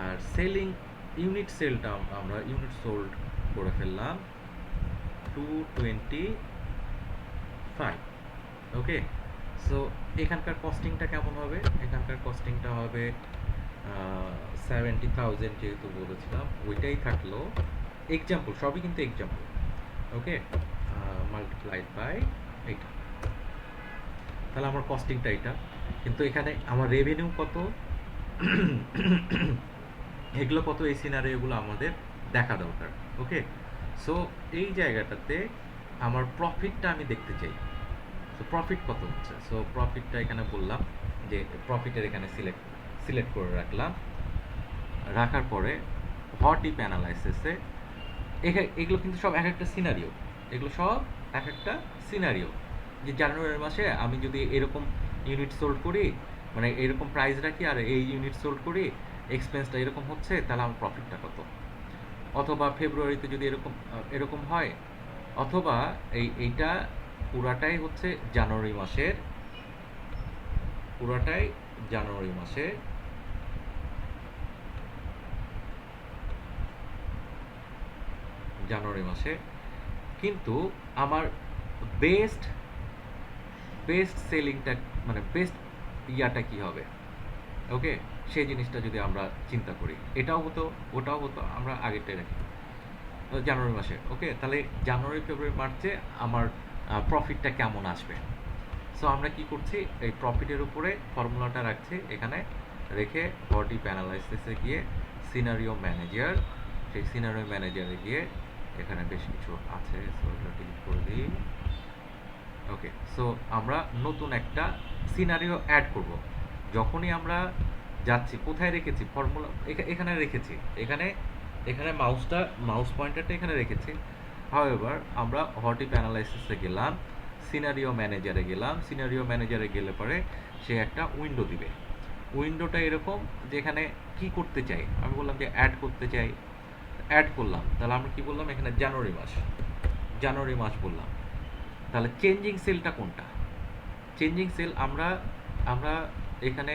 আর ইউনিট সোল্ড করে ফেললাম 225। ওকে, সো এখানকার কস্টিংটা কেমন হবে, এখানকার কস্টিংটা হবে 70,000, যেহেতু বলেছিলাম ওইটাই থাকলো, এক্সাম্পল, সবই কিন্তু এক্সাম্পল। ওকে, মাল্টিপ্লাইড বাই এইটা, তাহলে আমার কস্টিংটা এটা। কিন্তু এখানে আমার রেভিনিউ কত, এগুলো কত, এই সিনারিওগুলো আমাদের দেখা দরকার। ওকে, সো এই জায়গাটাতে আমার প্রফিটটা আমি দেখতে চাই। সো প্রফিট কত হচ্ছে, সো প্রফিটটা এখানে বললাম যে প্রফিটের এখানে সিলেক্ট করে রাখলাম। রাখার পরে হট ইফ অ্যানালাইসিসে এগুলো কিন্তু সব এক একটা সিনারিও, এগুলো সব এক একটা সিনারিও। যে জানুয়ারি মাসে আমি যদি এরকম ইউনিট সোল্ড করি, মানে এরকম প্রাইস রাখি আর এই ইউনিট সোল্ড করি, এক্সপেন্সটা এরকম হচ্ছে, তাহলে আমার প্রফিটটা কত। অথবা ফেব্রুয়ারিতে যদি এরকম এরকম হয়, অথবা এইটা পুরাটাই হচ্ছে জানুয়ারি মাসের, পুরাটাই জানুয়ারি মাসে, জানুয়ারি মাসে কিন্তু আমার বেস্ট বেস্ট সেলিংটা, মানে বেস্ট ইয়াটা কি হবে। ওকে, সেই জিনিসটা যদি আমরা চিন্তা করি, এটাও হতো ওটাও হতো, আমরা আগেরটাই রাখি জানুয়ারি মাসে। ওকে, তাহলে জানুয়ারি ফেব্রুয়ারি মার্চে আমার প্রফিটটা কেমন আসবে। সো আমরা কি করছি, এই প্রফিটের উপরে ফর্মুলাটা রাখছি এখানে, রেখে বডি প্যানালাইসিসে গিয়ে সিনারিও ম্যানেজার, সেই সিনারিও ম্যানেজারে গিয়ে এখানে বেশ কিছু আছে, সো এটা ডিলিট করে দিই। ওকে, সো আমরা নতুন একটা সিনারিও অ্যাড করব। যখনই আমরা যাচ্ছি, কোথায় রেখেছি ফর্মুলা, এখানে রেখেছি, এখানে এখানে মাউস পয়েন্টারটা এখানে রেখেছি। হাউএভার আমরা হট ইফ অ্যানালাইসিসে গেলাম, সিনারিও ম্যানেজারে গেলাম, সিনারিও ম্যানেজারে গেলে পরে সে একটা উইন্ডো দিবে। উইন্ডোটা এরকম, যেখানে কি করতে চাই, আমি বললাম যে অ্যাড করতে চাই, অ্যাড করলাম। তাহলে আমরা কি বললাম এখানে জানুয়ারি মাস বললাম। তাহলে চেঞ্জিং সেলটা কোনটা, চেঞ্জিং সেল আমরা আমরা এখানে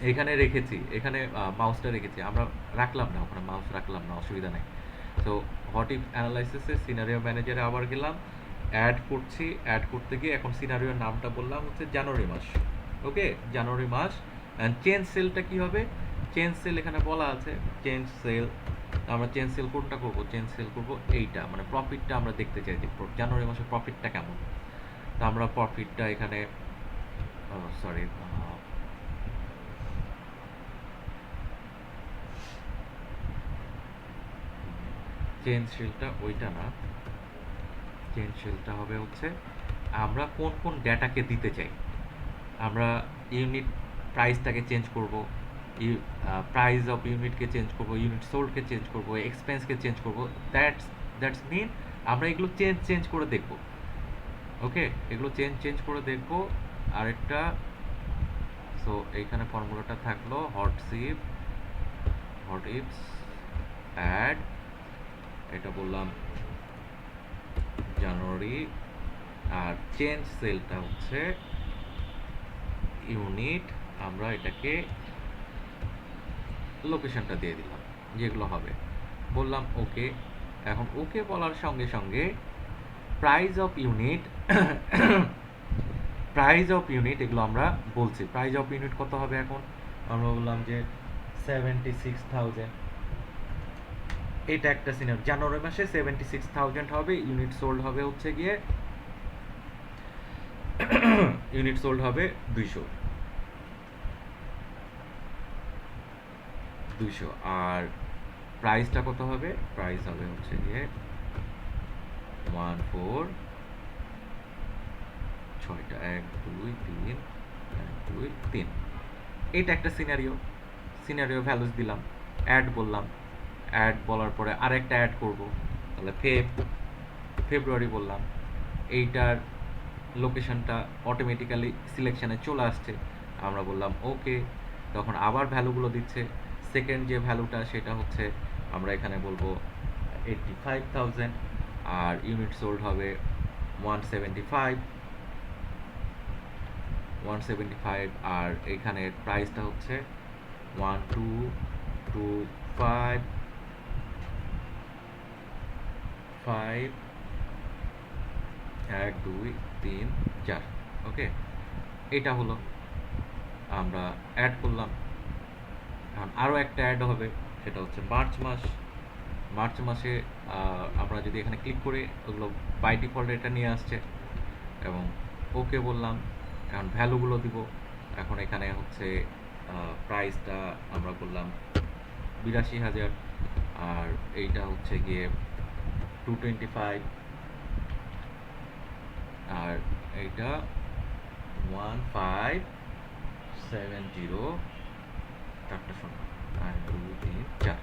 এখানে রেখেছি, এখানে মাউসটা রেখেছি, আমরা রাখলাম না ওখানে, মাউস রাখলাম না, অসুবিধা নেই। সো হোয়াট ইফ অ্যানালাইসিসে সিনারিও ম্যানেজারে আবার গেলাম, অ্যাড করছি, অ্যাড করতে গিয়ে এখন সিনারিওর নামটা বললাম হচ্ছে জানুয়ারি মাস। ওকে, জানুয়ারি মাস। অ্যান্ড চেঞ্জ সেলটা কী হবে, চেঞ্জ সেল এখানে বলা আছে, চেঞ্জ সেল, আমরা চেঞ্জ সেল কোনটা করবো, চেঞ্জ সেল করবো এইটা, মানে প্রফিটটা আমরা দেখতে চাই যে জানুয়ারি মাসের প্রফিটটা কেমন। তো আমরা প্রফিটটা এখানে, সরি, চেঞ্জ সেলটা ওইটা না, চেঞ্জ সেলটা হবে হচ্ছে আমরা কোন কোন ডেটাকে দিতে চাই। আমরা ইউনিট প্রাইসটাকে চেঞ্জ করব, প্রাইস অফ ইউনিটকে চেঞ্জ করব, ইউনিট সোল্ডকে চেঞ্জ করব, এক্সপেন্সকে চেঞ্জ করব। দ্যাটস মিন আমরা এগুলো চেঞ্জ করে দেখব। ওকে, এগুলো চেঞ্জ করে দেখব। আরেকটা, সো এইখানে ফর্মুলাটা থাকলো হট ইফস অ্যাড, এটা বললাম জানুয়ারি, আর চেঞ্জ সেলটা হচ্ছে ইউনিট, আমরা এটাকে লোকেশনটা দিয়ে দিলাম যেগুলো হবে, বললাম ওকে। এখন ওকে বলার সঙ্গে সঙ্গে প্রাইস অফ ইউনিট এগুলো আমরা বলছি, প্রাইস অফ ইউনিট কত হবে, এখন আমরা বললাম যে 76,000। এটা একটা সিনারি, জানুয়ারি মাসে 76,000 হবে, ইউনিট সোল্ড হবে হচ্ছে গিয়ে ইউনিট সোল্ড হবে 200, আর প্রাইসটা কত হবে, প্রাইস হবে হচ্ছে গিয়ে 14, 6টা 1 2 3 1 2 3। এটা একটা সিনারিও ভ্যালুস দিলাম, অ্যাড বললাম, অ্যাড বলার পরে আরেকটা অ্যাড করব, তাহলে ফেব্রুয়ারি বললাম, এইটার লোকেশনটা অটোমেটিক্যালি সিলেকশানে চলে আসছে, আমরা বললাম ওকে। তখন আবার ভ্যালুগুলো দিচ্ছে, সেকেন্ড যে ভ্যালুটা সেটা হচ্ছে আমরা এখানে বলবো 85,000, আর ইউনিট সোল্ড হবে 175, আর এখানে প্রাইসটা হচ্ছে 1225 1 2 3 4। ওকে, এটা হলো, আমরা অ্যাড করলাম। এখন আরও একটা অ্যাড হবে, সেটা হচ্ছে মার্চ মাস। মার্চ মাসে আমরা যদি এখানে ক্লিক করি, ওগুলো বাই ডিফল্ট এটা নিয়ে আসছে এবং ওকে বললাম। এখন ভ্যালুগুলো দিব। এখন এখানে হচ্ছে প্রাইসটা আমরা করলাম ৮২,০০০, আর এইটা হচ্ছে গিয়ে 225, আর এইটা 1570, চারটা শূন্য, 1 2 3 4।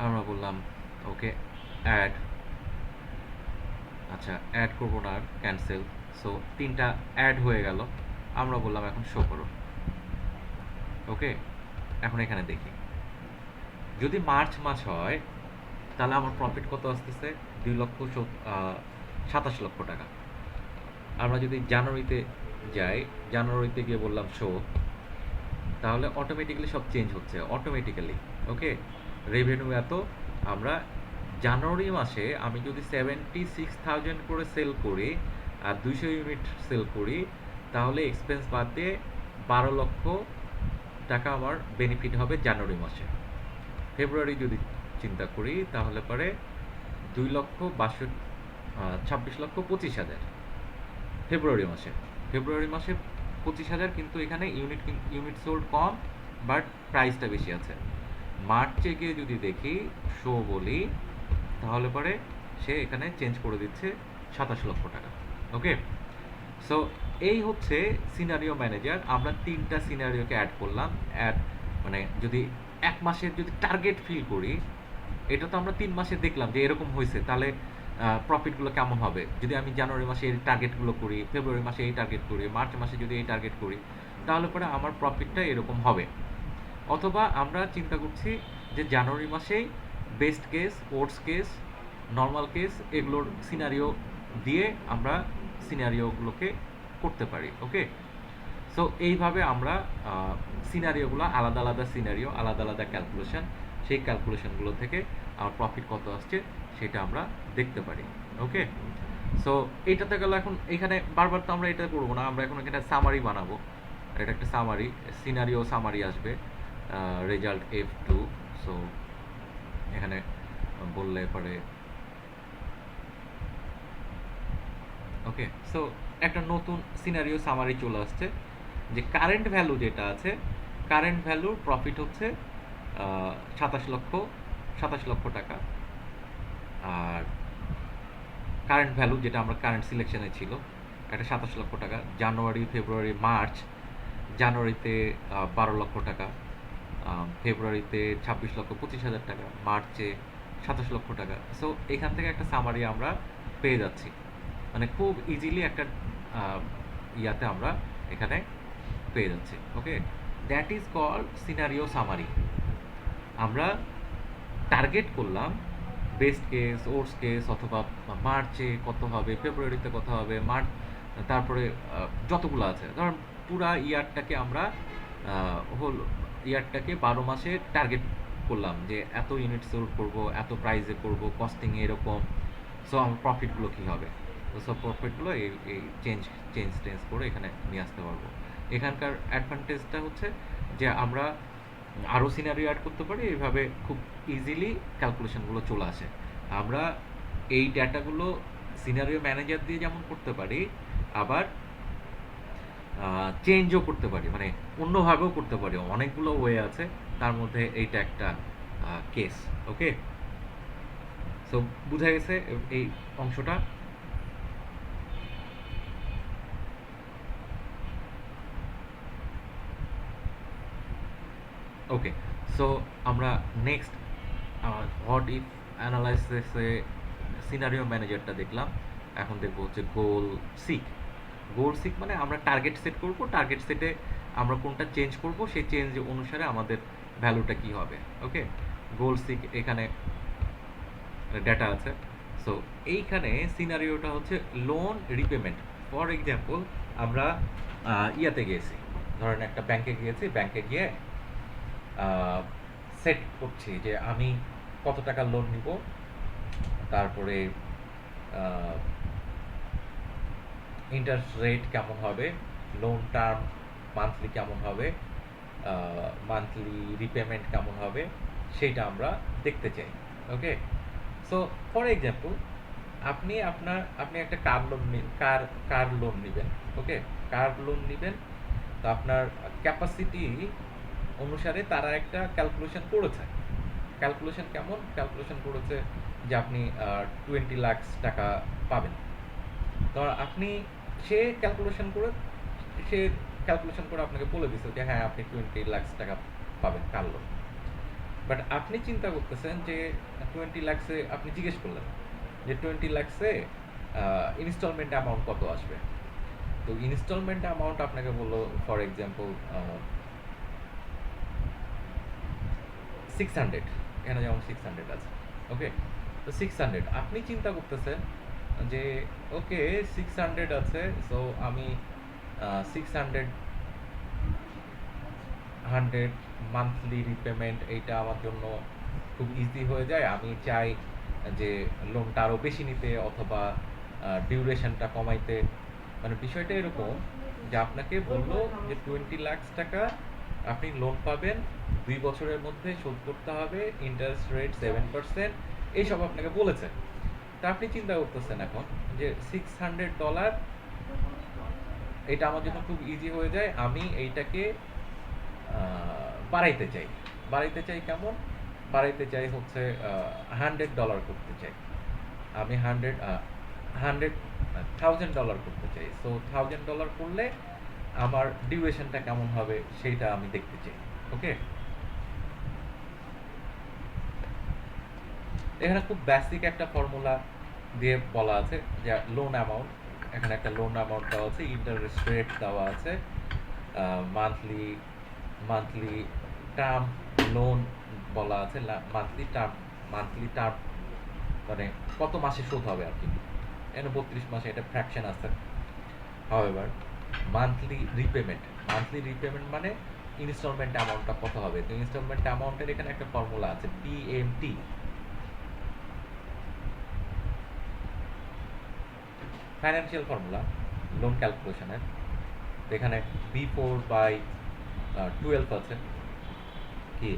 আমরা বললাম ওকে, অ্যাড। আচ্ছা, অ্যাড করবো না আর, ক্যান্সেল। সো তিনটা অ্যাড হয়ে গেল। আমরা বললাম এখন শো করো। ওকে, এখন এখানে দেখি, যদি মার্চ মাস হয় তাহলে আমার প্রফিট কত আসতেছে? ২,২৭,০০,০০০ টাকা। আমরা যদি জানুয়ারিতে যাই, জানুয়ারিতে গিয়ে বললাম শো, তাহলে অটোমেটিক্যালি সব চেঞ্জ হচ্ছে অটোমেটিক্যালি। ওকে, রেভিনিউ এত। আমরা জানুয়ারি মাসে আমি যদি 76,000 করে সেল করি আর 200 ইউনিট সেল করি, তাহলে এক্সপেন্স বাদ দিয়ে 12,00,000 টাকা আমার বেনিফিট হবে জানুয়ারি মাসে। ফেব্রুয়ারি যদি চিন্তা করি তাহলে পরে 26,25,000 ফেব্রুয়ারি মাসে। ফেব্রুয়ারি মাসে 25,000, কিন্তু এখানে ইউনিট সোল্ড কম, বাট প্রাইসটা বেশি আছে। মার্চে গিয়ে যদি দেখি, শো বলি, তাহলে পরে সে এখানে চেঞ্জ করে দিচ্ছে 27,00,000 টাকা। ওকে, সো এই হচ্ছে সিনারিও ম্যানেজার। আমরা তিনটা সিনারিওকে অ্যাড করলাম। অ্যাড মানে যদি এক মাসের যদি টার্গেট ফিল করি, এটা তো আমরা 3 মাসে দেখলাম যে এরকম হয়েছে, তাহলে প্রফিটগুলো কেমন হবে। যদি আমি জানুয়ারি মাসে এই টার্গেটগুলো করি, ফেব্রুয়ারি মাসে এই টার্গেট করি, মার্চ মাসে যদি এই টার্গেট করি, তাহলে পরে আমার প্রফিটটা এরকম হবে। অথবা আমরা চিন্তা করছি যে জানুয়ারি মাসেই best case, worse case, normal case, এগুলোর সিনারিও দিয়ে আমরা সিনারিওগুলোকে করতে পারি। ওকে, সো এইভাবে আমরা সিনারিওগুলো, আলাদা আলাদা সিনারিও, আলাদা আলাদা ক্যালকুলেশন, সেই ক্যালকুলেশনগুলো থেকে আমার প্রফিট কত আসছে সেটা আমরা দেখতে পারি। ওকে, সো এইটাতে গেল। এখন এখানে বারবার তো আমরা এটা করবো না, আমরা এখন এখানে সামারি বানাবো। এটা একটা সামারি, সিনারিও সামারি আসবে, রেজাল্ট F2। সো এখানে বললে পরে ওকে, সো একটা নতুন সিনারিও সামারি চলে আসছে, যে কারেন্ট ভ্যালু যেটা আছে, কারেন্ট ভ্যালু প্রফিট হচ্ছে 27,00,000 টাকা। আর কারেন্ট ভ্যালু যেটা আমরা কারেন্ট সিলেকশনে ছিল, এটা 27,00,000 টাকা। জানুয়ারি, ফেব্রুয়ারি, মার্চ, জানুয়ারিতে 12,00,000 টাকা, ফেব্রুয়ারিতে 26,25,000 টাকা, মার্চে 27,00,000 টাকা। সো এখান থেকে একটা সামারি আমরা পেয়ে যাচ্ছি, মানে খুব ইজিলি একটা ইয়াতে আমরা এখানে পেয়ে যাচ্ছি। Okay, that is called scenario summary. আমরা টার্গেট করলাম বেস্ট কেস, ওর্স কেস, অথবা মার্চে কত হবে, ফেব্রুয়ারিতে কত হবে, মার্চ, তারপরে যতগুলো আছে, ধরুন পুরা ইয়ারটাকে আমরা হোল ইয়ারটাকে 12 মাসে টার্গেট করলাম যে এত ইউনিট সেল করবো, এত প্রাইসে করবো, কস্টিংয়ে এরকম। সো আমার প্রফিটগুলো কী হবে, তো সব প্রফিটগুলো এই এই চেঞ্জ করে এখানে নিয়ে আসতে পারবো। এখানকার অ্যাডভান্টেজটা হচ্ছে যে আমরা আরও সিনারিও অ্যাড করতে পারি, এইভাবে খুব ইজিলি ক্যালকুলেশনগুলো চলে আসে। আমরা এই ডেটাগুলো সিনারিও ম্যানেজার দিয়ে যেমন করতে পারি, আবার চেঞ্জও করতে পারি, মানে অন্যভাবেও করতে পারি। অনেকগুলো ওয়ে আছে, তার মধ্যে এইটা একটা কেস। ওকে, সো বুঝা গেছে এই অংশটা। ওকে, সো আমরা নেক্সট হোয়াট ইফ অ্যানালাইসিসে সিনারিও ম্যানেজারটা দেখলাম। এখন দেখবো হচ্ছে গোল সিক। গোল সিক মানে আমরা টার্গেট সেট করব, টার্গেট সেটে আমরা কোনটা চেঞ্জ করব, সেই চেঞ্জ অনুসারে আমাদের ভ্যালুটা কি হবে। ওকে, গোল সিক এখানে ডেটা আছে। সো এইখানে সিনারিওটা হচ্ছে লোন রিপেমেন্ট। ফর এক্সাম্পল, আমরা ইয়াতে গিয়েছি, ধরেন একটা ব্যাংকে গিয়েছি, ব্যাংকে গিয়ে সেট করছি যে আমি কত টাকা লোন নিব, তারপরে ইন্টারেস্ট রেট কেমন হবে, লোন টার্ম মান্থলি কেমন হবে, মান্থলি রিপেমেন্ট কেমন হবে, সেইটা আমরা দেখতে চাই। ওকে, সো ফর এক্সাম্পল আপনি একটা কার লোন নেবেন। ওকে, কার লোন নেবেন, তো আপনার ক্যাপাসিটি অনুসারে তারা একটা ক্যালকুলেশন করেছে। ক্যালকুলেশন করেছে যে আপনি 20 লাখ টাকা পাবেন। তো আপনি সে ক্যালকুলেশন করে সে ক্যালকুলেশন করে আপনাকে বলে দিচ্ছে যে হ্যাঁ আপনি 20 লাখ টাকা পাবেন কার লোন। বাট আপনি চিন্তা করতেছেন যে 20 লাখসে আপনি জিজ্ঞেস করলেন যে 20 লাখসে ইনস্টলমেন্ট অ্যামাউন্ট কত আসবে। তো ইনস্টলমেন্ট অ্যামাউন্ট আপনাকে বললো ফর এক্সাম্পল 600, এখানে যেমন 600 আছে। ওকে, তো 600 আপনি চিন্তা করতেছেন যে ওকে 600 আছে, সো আমি 600 মান্থলি রিপেমেন্ট এইটা আমার জন্য খুব ইজি হয়ে যায়, আমি চাই যে লোনটা আরও বেশি নিতে অথবা ডিউরেশনটা কমাইতে। মানে বিষয়টা এরকম যে আপনাকে বললো যে 20 লাখ টাকা আপনি লোন পাবেন, 2 বছরের মধ্যে শোধ করতে হবে, ইন্টারেস্ট রেট 7%, এইসব আপনাকে বলেছে। তা আপনি চিন্তা করতেছেন এখন যে $600 এটা আমার জন্য খুব ইজি হয়ে যায়, আমি এইটাকে বাড়াইতে চাই কেমন, বাড়াইতে চাই হচ্ছে $100 করতে চাই, আমি $100,000 করতে চাই। সো $1,000 করলে আমার ডিউরেশনটা কেমন হবে সেইটা আমি দেখতে চাই। ওকে, এখানে খুব বেসিক একটা ফর্মুলা দিয়ে বলা আছে যে লোন অ্যামাউন্ট, এখানে একটা লোন অ্যামাউন্ট দেওয়া আছে, ইন্টারেস্ট রেট দেওয়া আছে, মান্থলি মান্থলি টার্ম লোন বলা আছে, মান্থলি টার্ম মানে কত মাসে শোধ হবে আর কি, এখানে 32 মাসে, এটা ফ্র্যাকশন আছে। হাউএভার মান্থলি রিপেমেন্ট মানে ইনস্টলমেন্ট অ্যামাউন্টটা কত হবে। তো ইনস্টলমেন্ট অ্যামাউন্টের এখানে একটা ফর্মুলা আছে, পিএমটি, ফাইন্যান্সিয়াল ফর্মুলা লোন ক্যালকুলেশনের। এখানে B4/12 আছে কি,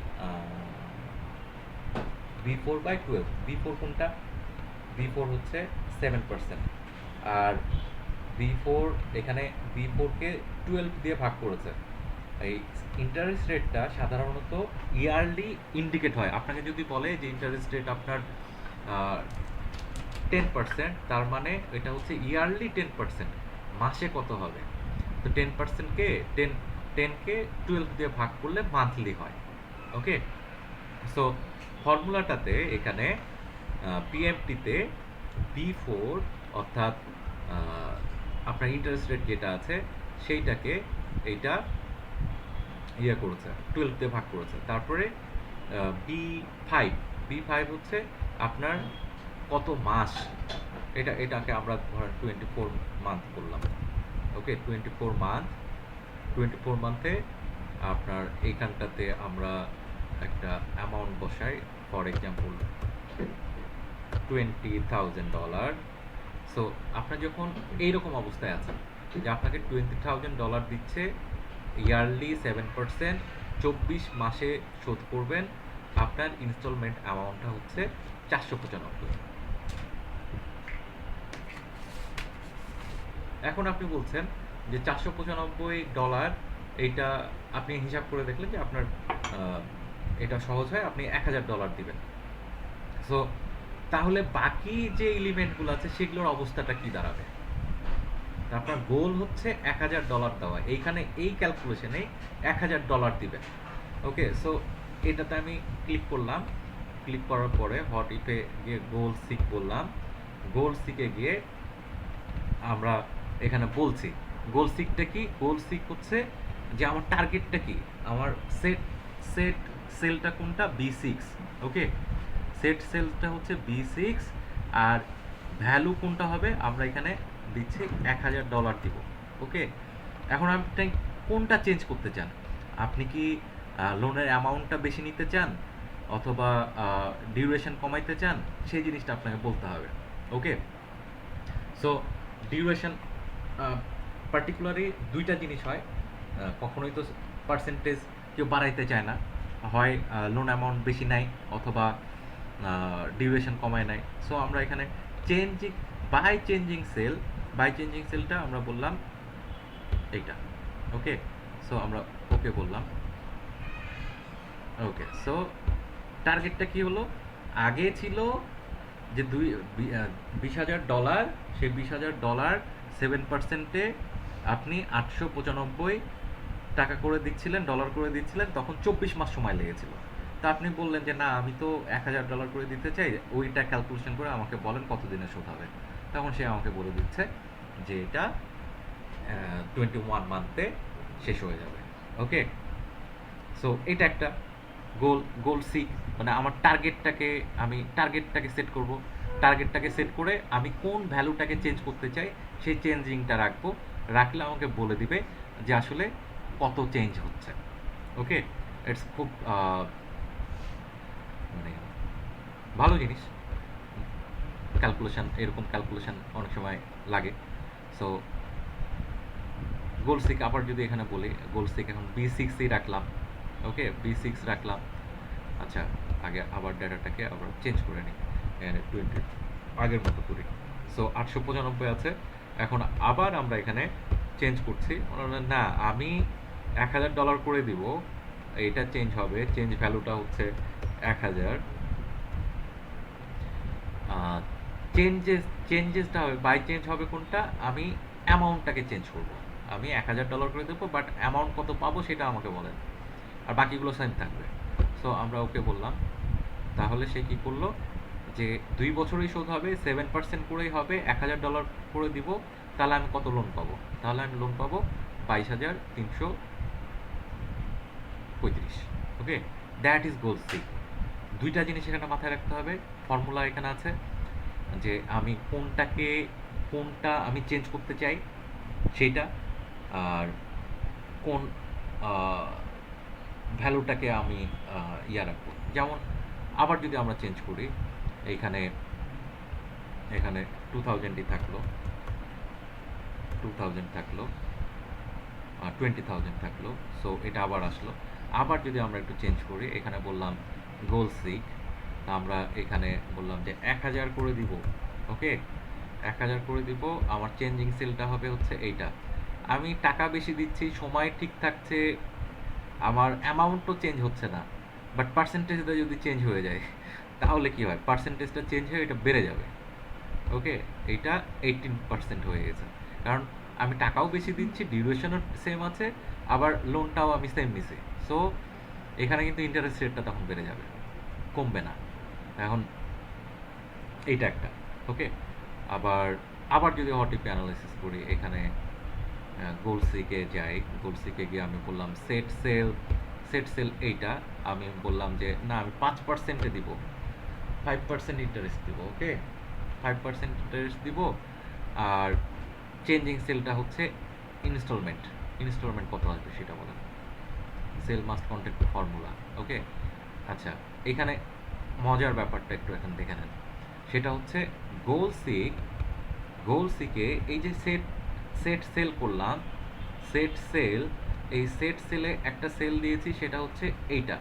B4/12, B4 কোনটা, B4 হচ্ছে 7%, আর B4 এখানে B4-কে 12 দিয়ে ভাগ করেছে। এই ইন্টারেস্ট রেটটা সাধারণত ইয়ারলি ইন্ডিকেট হয়। আপনাকে যদি বলে যে ইন্টারেস্ট রেট আপনার 10%, তার মানে এটা হচ্ছে ইয়ারলি 10%, মাসে কত হবে। তো 10%কে 12 দিয়ে ভাগ করলে মান্থলি হয়। ওকে, সো ফর্মুলাটাতে এখানে পিএমটিতে B4 অর্থাৎ আপনার ইন্টারেস্ট রেট যেটা আছে সেইটাকে এইটা করেছে, 12 দিয়ে ভাগ করেছে। তারপরে বি ফাইভ হচ্ছে আপনার কত মাস, এটাকে আমরা ধরেন 24 মান্থ করলাম। ওকে, 24 মান্থে আপনার এইখানটাতে আমরা একটা অ্যামাউন্ট বসাই, ফর এক্সাম্পল $20,000। সো আপনার যখন এইরকম অবস্থায় আছেন যে আপনাকে $20,000 দিচ্ছে, ইয়ারলি 7%, 24 মাসে শোধ করবেন, আপনার ইনস্টলমেন্ট অ্যামাউন্টটা হচ্ছে 495। এখন আপনি বলছেন যে $495, এইটা আপনি হিসাব করে দেখলেন যে আপনার এটা সহজ হয়, আপনি $1,000 দিবেন। সো তাহলে বাকি যে এলিমেন্টগুলো আছে সেগুলোর অবস্থাটা কি দাঁড়াবে। আপনার গোল হচ্ছে $1,000 দেওয়া, এইখানে এই ক্যালকুলেশনে $1,000 দিবেন। ওকে, সো এটাতে আমি ক্লিক করলাম, ক্লিক করার পরে হট ইফে গিয়ে গোল সিক বললাম, গোল সিকে গিয়ে আমরা এখানে বলছি গোল সিকটা কি, গোল সিক হচ্ছে যে আমার টার্গেটটা কি, আমার সেট সেলটা কোনটা, B6। ওকে, সেট সেলটা হচ্ছে B6, আর ভ্যালু কোনটা হবে, আমরা এখানে দিচ্ছি $1,000 দিব। ওকে, এখন আপনি কোনটা চেঞ্জ করতে চান, আপনি কি লোনের অ্যামাউন্টটা বেশি নিতে চান অথবা ডিউরেশন কমাইতে চান, সেই জিনিসটা আপনাকে বলতে হবে। ওকে, সো ডিউরেশন পার্টিকুলারলি দুইটা জিনিস হয়, কখনোই তো পার্সেন্টেজ কেউ বাড়াইতে চায় না, হয় লোন অ্যামাউন্ট বেশি নেয় অথবা ডিউরেশন কমায় নাই। সো আমরা এখানে চেঞ্জিং বাই চেঞ্জিং সেলটা আমরা বললাম এইটা। ওকে, সো আমরা ওকে বললাম। ওকে, সো টার্গেটটা কি হলো? আগে ছিল যে 20,000 ডলার, সেই $20,000 7%-এ আপনি 895 টাকা করে দিচ্ছিলেন, ডলার করে দিচ্ছিলেন, তখন 24 মাস সময় লেগেছিল। তা আপনি বললেন যে না, আমি তো $1,000 করে দিতে চাই, ওইটা ক্যালকুলেশন করে আমাকে বলেন কত দিনে শোধ হবে। তখন সে আমাকে বলে দিচ্ছে যে এটা 21 মান্থে শেষ হয়ে যাবে। ওকে, সো এটা একটা গোল সিক, মানে আমার টার্গেটটাকে সেট করব। টার্গেটটাকে সেট করে আমি কোন ভ্যালুটাকে চেঞ্জ করতে চাই সেই চেঞ্জিংটা রাখবো। রাখলে আমাকে বলে দিবে যে আসলে কত চেঞ্জ হচ্ছে। ওকে, ইটস খুব মানে ভালো জিনিস। এরকম ক্যালকুলেশন অনেক সময় লাগে। সো গোল সিক আবার যদি এখানে বলি, গোল সিক এখন B6-ই রাখলাম। ওকে, B6 রাখলাম। আচ্ছা, আগে আবার ডাটাটাকে আবার চেঞ্জ করে নিই, এখানে 20 আগের মতো করি। সো 895 আছে। এখন আবার আমরা এখানে চেঞ্জ করছি, না আমি $1,000 করে দিব, এইটা চেঞ্জ হবে। চেঞ্জ ভ্যালুটা হচ্ছে 1,000। চেঞ্জেসটা হবে বাই চেঞ্জ হবে কোনটা, আমি অ্যামাউন্টটাকে চেঞ্জ করব। আমি $1,000 করে দেবো, বাট অ্যামাউন্ট কত পাবো সেটা আমাকে বলেন, আর বাকিগুলো সেম থাকবে। সো আমরা ওকে বললাম। তাহলে সে কি করলো যে 2 বছরই শোধ হবে, 7% করেই হবে, $1,000 করে দিব। তাহলে আমি কত লোন পাবো? তাহলে আমি লোন পাবো 22,335। ওকে, দ্যাট ইজ গোল সি। দুইটা জিনিস এখানে মাথায় রাখতে হবে। ফর্মুলা এখানে আছে যে আমি কোনটা আমি চেঞ্জ করতে চাই সেইটা, আর কোন ভ্যালুটাকে আমি রাখবো। যেমন আবার যদি আমরা চেঞ্জ করি, এইখানে এখানে 2000ই থাকলো, 2000 থাকলো, 20,000 থাকলো। সো এটা আবার আসলো। আবার যদি আমরা একটু চেঞ্জ করি, এখানে বললাম গোল সিক, তা আমরা এখানে বললাম যে 1,000 করে দিব। ওকে, 1,000 করে দিব। আমার চেঞ্জিং সেলটা হবে হচ্ছে এইটা। আমি টাকা বেশি দিচ্ছি, সময় ঠিক থাকছে, আমার অ্যামাউন্টও চেঞ্জ হচ্ছে না, বাট পার্সেন্টেজটা যদি চেঞ্জ হয়ে যায় তাহলে কি হয়? পার্সেন্টেজটা চেঞ্জ হয়ে এটা বেড়ে যাবে। ওকে, এইটা 18% হয়ে গেছে, কারণ আমি টাকাও বেশি দিচ্ছি, ডিউরেশনও সেম আছে, আবার লোনটাও আমি সেম নিছি। সো এখানে কিন্তু ইন্টারেস্ট রেটটা তখন বেড়ে যাবে, কমবে না। এখন এইটা একটা। ওকে, আবার আবার যদি ওটিপি অ্যানালাইসিস করি, এখানে গোলসিকে যাই। গোলসিকে গিয়ে আমি বললাম সেট সেল এইটা আমি বললাম যে না, আমি 5%-এ দিব, 5% ইন্টারেস্ট দিব। ওকে, 5% ইন্টারেস্ট দিব। আর চেঞ্জিং সেলটা হচ্ছে ইনস্টলমেন্ট কত আসবে সেটা বলেন। Cell must contain formula. Okay, আচ্ছা, এখানে মজার ব্যাপারটা একটু এখন দেখে নেন। সেটা হচ্ছে গোল সিকে এই যে সেট সেল করলাম, সেট সেল, এই সেট সেলে একটা সেল দিয়েছি, সেটা হচ্ছে এইটা।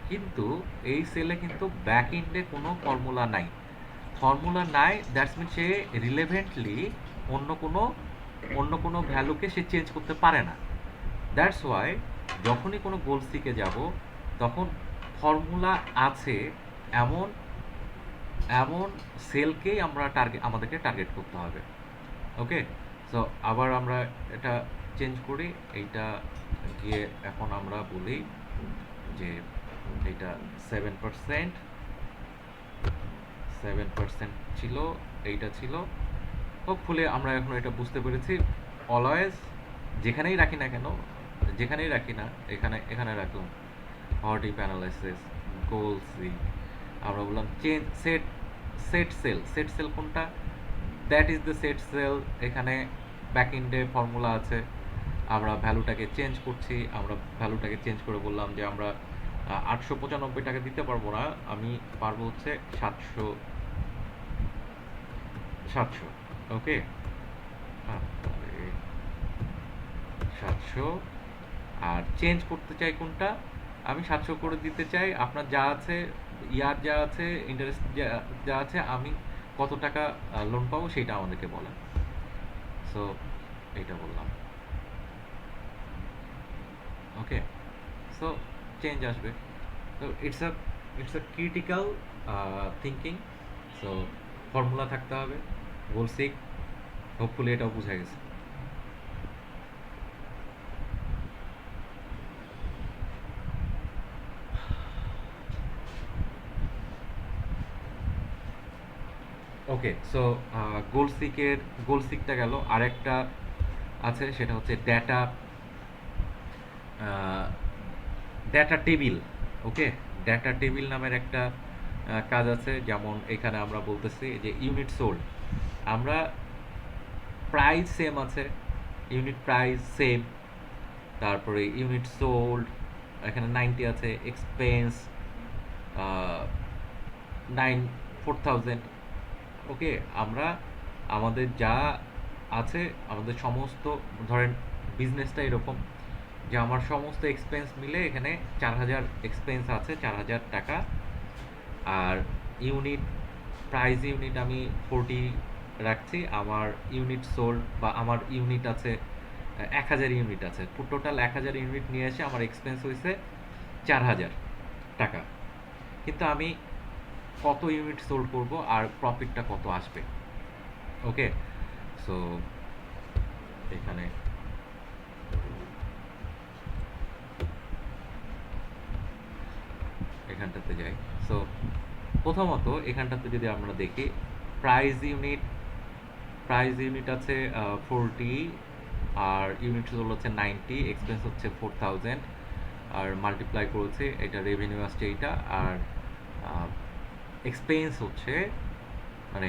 কিন্তু এই সেলে কিন্তু ব্যাক এন্ডে কোনো ফর্মুলা নাই। দ্যাটস মিন সে রিলেভেন্টলি অন্য কোনো ভ্যালুকে সে চেঞ্জ করতে পারে না। দ্যাটস ওয়াই যখনই কোনো গোল সিকে যাব, তখন ফর্মুলা আছে এমন এমন সেলকেই আমাদেরকে টার্গেট করতে হবে। ওকে, সো আবার আমরা এটা চেঞ্জ করি। এইটা গিয়ে এখন আমরা বলি যে এইটা 7%, 7% ছিল, এইটা ছিল। হোপফুলি আমরা এখন এটা বুঝতে পেরেছি। অলওয়েজ যেখানেই রাখি না, এখানে রাখলাম হটিপ অ্যানালাইসিস, গোল সি, আমরা বললাম চেঞ্জ সেট সেল কোনটা, that is the set cell. এখানে ব্যাক এন্ডে ফর্মুলা আছে, আমরা ভ্যালুটাকে চেঞ্জ করছি। আমরা ভ্যালুটাকে চেঞ্জ করে বললাম যে আমরা 895 টাকা দিতে পারবো না, আমি পারবো হচ্ছে 700। ওকে, 700। আর চেঞ্জ করতে চাই কোনটা, আমি 700 করে দিতে চাই। আপনার যা আছে ইয়ার যা আছে, ইন্টারেস্ট যা যা আছে, আমি কত টাকা লোন পাবো সেটা আমাদেরকে বলে। সো এইটা বললাম। ওকে, সো চেঞ্জ আসবে। তো it's a critical thinking. So formula থাকতে হবে, বলছি, হোপফুলি এটাও বোঝা গেছে। ওকে, সো গোল সিকটা গেল। আরেকটা আছে, সেটা হচ্ছে ডেটা টেবিল। ওকে, ডেটা টেবিল নামের একটা কাজ আছে। যেমন এখানে আমরা বলতেছি যে ইউনিট সোল্ড, আমরা প্রাইস সেম আছে, ইউনিট প্রাইস সেম, তারপরে ইউনিট সোল্ড এখানে 90 আছে, এক্সপেন্স 4,000। ওকে, আমরা আমাদের যা আছে, আমাদের সমস্ত, ধরেন বিজনেসটা এরকম যে আমার সমস্ত এক্সপেন্স মিলে এখানে 4,000 এক্সপেন্স আছে, 4,000 টাকা। আর ইউনিট প্রাইস ইউনিট আমি 40 রাখছি। আমার ইউনিট সোল্ড বা আমার ইউনিট আছে 1,000 ইউনিট আছে, টোটাল 1,000 ইউনিট নিয়ে এসে আমার এক্সপেন্স হয়েছে 4,000 টাকা। কিন্তু আমি কত ইউনিট সোল্ড করব আর প্রফিটটা কত আসবে। ওকে, সো এখানে এখানটাতে যাই। সো প্রথমত এখানটাতে যদি আমরা দেখি, প্রাইস ইউনিট প্রাইস ইউনিট আছে 40, আর ইউনিট সোল্ড হচ্ছে 90, এক্সপেন্স হচ্ছে 4,000, আর মাল্টিপ্লাই করেছে, এটা রেভিনিউ আসছে এইটা। আর এক্সপেন্স হচ্ছে, মানে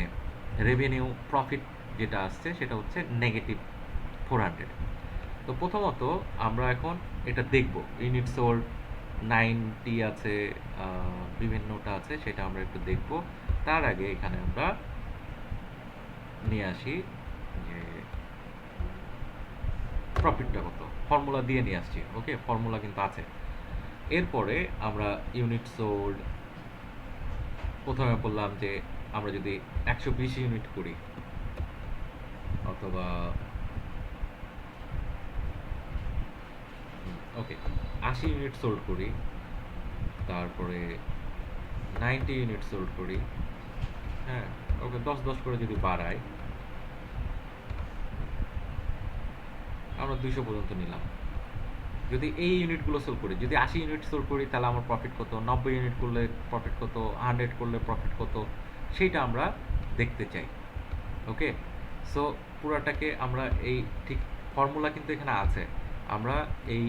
রেভিনিউ প্রফিট যেটা আসছে সেটা হচ্ছে -400। তো প্রথমত আমরা এখন এটা দেখব, ইউনিট সোল্ড 90 আছে, বিভিন্নটা আছে, সেটা আমরা একটু দেখব। তার আগে এখানে আমরা নিয়ে আসি যে প্রফিটটা কত, ফর্মুলা দিয়ে নিয়ে আসছি। ওকে, ফর্মুলা কিন্তু আছে। এরপরে আমরা ইউনিট সোল্ড, প্রথমে বললাম যে আমরা যদি 120 ইউনিট করি, অথবা ওকে 80 ইউনিট সোল্ড করি, তারপরে 90 ইউনিট সোল্ড করি, হ্যাঁ, ওকে 10 করে যদি বাড়াই, আমরা 200 পর্যন্ত নিলাম। যদি এই ইউনিটগুলো সোল্ড করি, যদি 80 ইউনিট সোল্ড করি, তাহলে আমার প্রফিট কত, 90 ইউনিট করলে প্রফিট কত, 100 করলে প্রফিট কত, সেইটা আমরা দেখতে চাই। ওকে, সো পুরাটাকে আমরা এই, ঠিক ফর্মুলা কিন্তু এখানে আছে, আমরা এই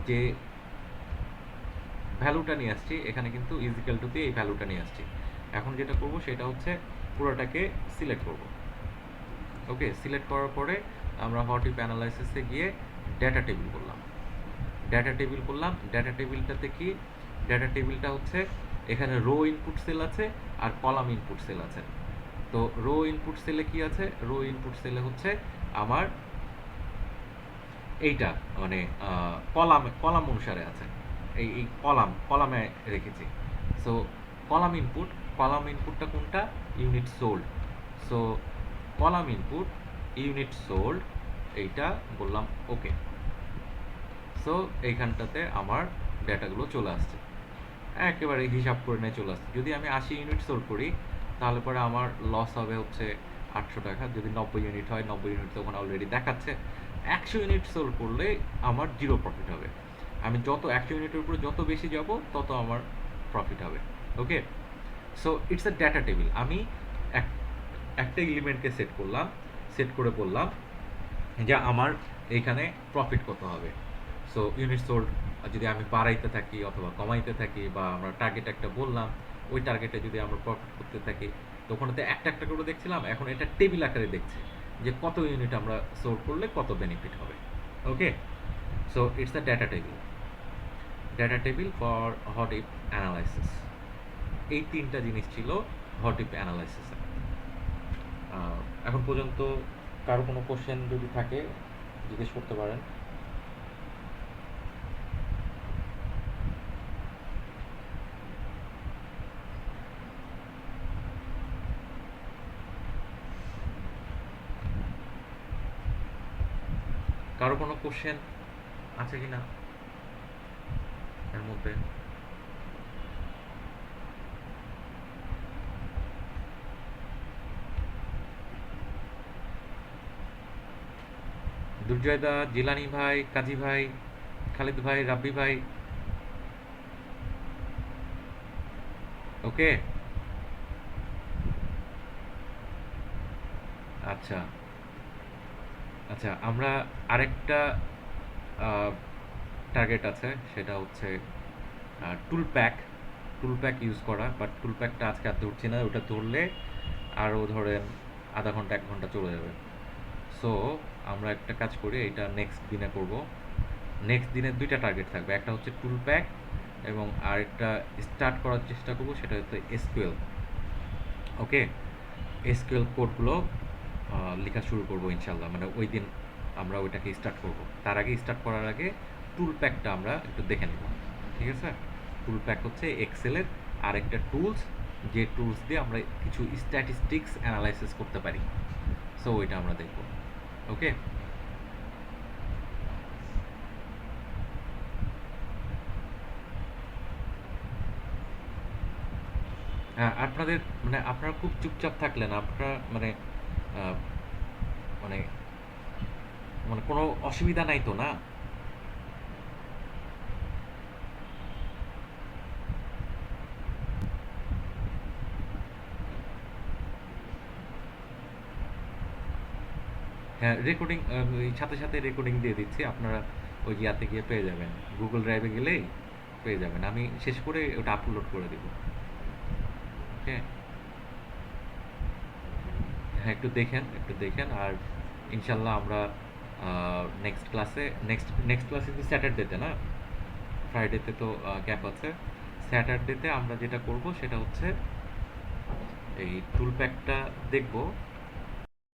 যে ভ্যালুটা নিয়ে আসছি এখানে কিন্তু ইজিক্যাল টু দিয়ে এই ভ্যালুটা নিয়ে আসছি। এখন যেটা করব সেটা হচ্ছে পুরোটাকে সিলেক্ট করব। ওকে, সিলেক্ট করার পরে আমরা হটইপ অ্যানালাইসিসে গিয়ে ডেটা টেবিল করলাম। ডেটা টেবিলটাতে কি, ডেটা টেবিলটা হচ্ছে এখানে রো ইনপুট সেল আছে আর কলাম ইনপুট সেল আছে। তো রো ইনপুট সেলে কি আছে, রো ইনপুট সেলে হচ্ছে আমার এইটা, মানে কলাম অনুসারে আছে, এই কলামে রেখেছি। সো কলাম ইনপুটটা কোনটা, unit sold. So column input unit sold, এইটা বললাম ওকে। সো এইখানটাতে আমার ডেটাগুলো চলে আসছে, একেবারে হিসাব করে নিয়ে চলে আসছে। যদি আমি 80 ইউনিট সোল্ড করি, তাহলে পরে আমার লস হবে হচ্ছে 800 টাকা। যদি 90 ইউনিট হয়, 90 ইউনিট তো ওখানে অলরেডি দেখাচ্ছে। 100 ইউনিট সোল্ড করলে আমার জিরো প্রফিট হবে। আমি যত 100 ইউনিটের উপরে যত বেশি যাব, তত আমার প্রফিট হবে। Okay, so it's a data table. আমি একটা এলিমেন্টকে সেট করে বললাম যে আমার এইখানে প্রফিট কত হবে। সো ইউনিট সোল্ড যদি আমি বাড়াইতে থাকি অথবা কমাইতে থাকি, বা আমরা টার্গেট একটা বললাম, ওই টার্গেটে যদি আমরা প্রফিট করতে থাকি, তো ওখানেতে একটা করে দেখছিলাম, এখন এটা টেবিল আকারে দেখছি যে কত ইউনিট আমরা সোল্ড করলে কত বেনিফিট হবে। Okay, so it's a data table for what if analysis. এই তিনটা জিনিস ছিল হটইপ অ্যানালাইসিসে। এখন পর্যন্ত কারো কোনো কোশ্চেন যদি থাকে জিজ্ঞেস করতে পারেন। কারো কোনো কোশ্চেন আছে কি না এর মধ্যে? দুর্জয় দা, জিলানি ভাই, কাজী ভাই, খালিদ ভাই, রাব্বি ভাই, ওকে? আচ্ছা, আচ্ছা, আমরা আরেকটা টার্গেট আছে, সেটা হচ্ছে টুল প্যাক। টুল প্যাক ইউজ করা, বাট টুল প্যাকটা আজকে আর ধরছি না, ওটা ধরলে আরও ধরেন আধা ঘন্টা 1 ঘন্টা চলে যাবে। সো আমরা একটা কাজ করি, এটা নেক্সট দিনে করব। নেক্সট দিনে দুইটা টার্গেট থাকবে, একটা হচ্ছে টুল প্যাক এবং আরেকটা স্টার্ট করার চেষ্টা করব, সেটা হচ্ছে এসকিউএল। ওকে, এসকিউএল কোডগুলো লেখা শুরু করব ইনশাল্লাহ, মানে ওই দিন আমরা ওইটাকে স্টার্ট করব। তার আগে, স্টার্ট করার আগে টুল প্যাকটা আমরা একটু দেখে নেব, ঠিক আছে? টুল প্যাক হচ্ছে এক্সেলের আরেকটা টুলস, যে টুলস দিয়ে আমরা কিছু স্ট্যাটিস্টিক্স অ্যানালাইসিস করতে পারি। সো ওইটা আমরা দেখব। ওকে, হ্যাঁ, আপনাদের মানে আপনারা খুব চুপচাপ থাকলেন, আপনারা মানে আহ, মানে মানে কোনো অসুবিধা নাই তো না? হ্যাঁ, রেকর্ডিং ওই সাথে সাথে রেকর্ডিং দিয়ে দিচ্ছি, আপনারা ওই ইয়াতে গিয়ে পেয়ে যাবেন, গুগল ড্রাইভে গেলেই পেয়ে যাবেন। আমি শেষ করে ওটা আপলোড করে দিব। ওকে, হ্যাঁ, একটু দেখেন, একটু দেখেন। আর ইনশাল্লাহ আমরা নেক্সট ক্লাসে, নেক্সট ক্লাসে কিন্তু স্যাটারডেতে না, ফ্রাইডেতে তো গ্যাপ আছে। স্যাটারডেতে আমরা যেটা করব সেটা হচ্ছে এই টুল প্যাকটা দেখব।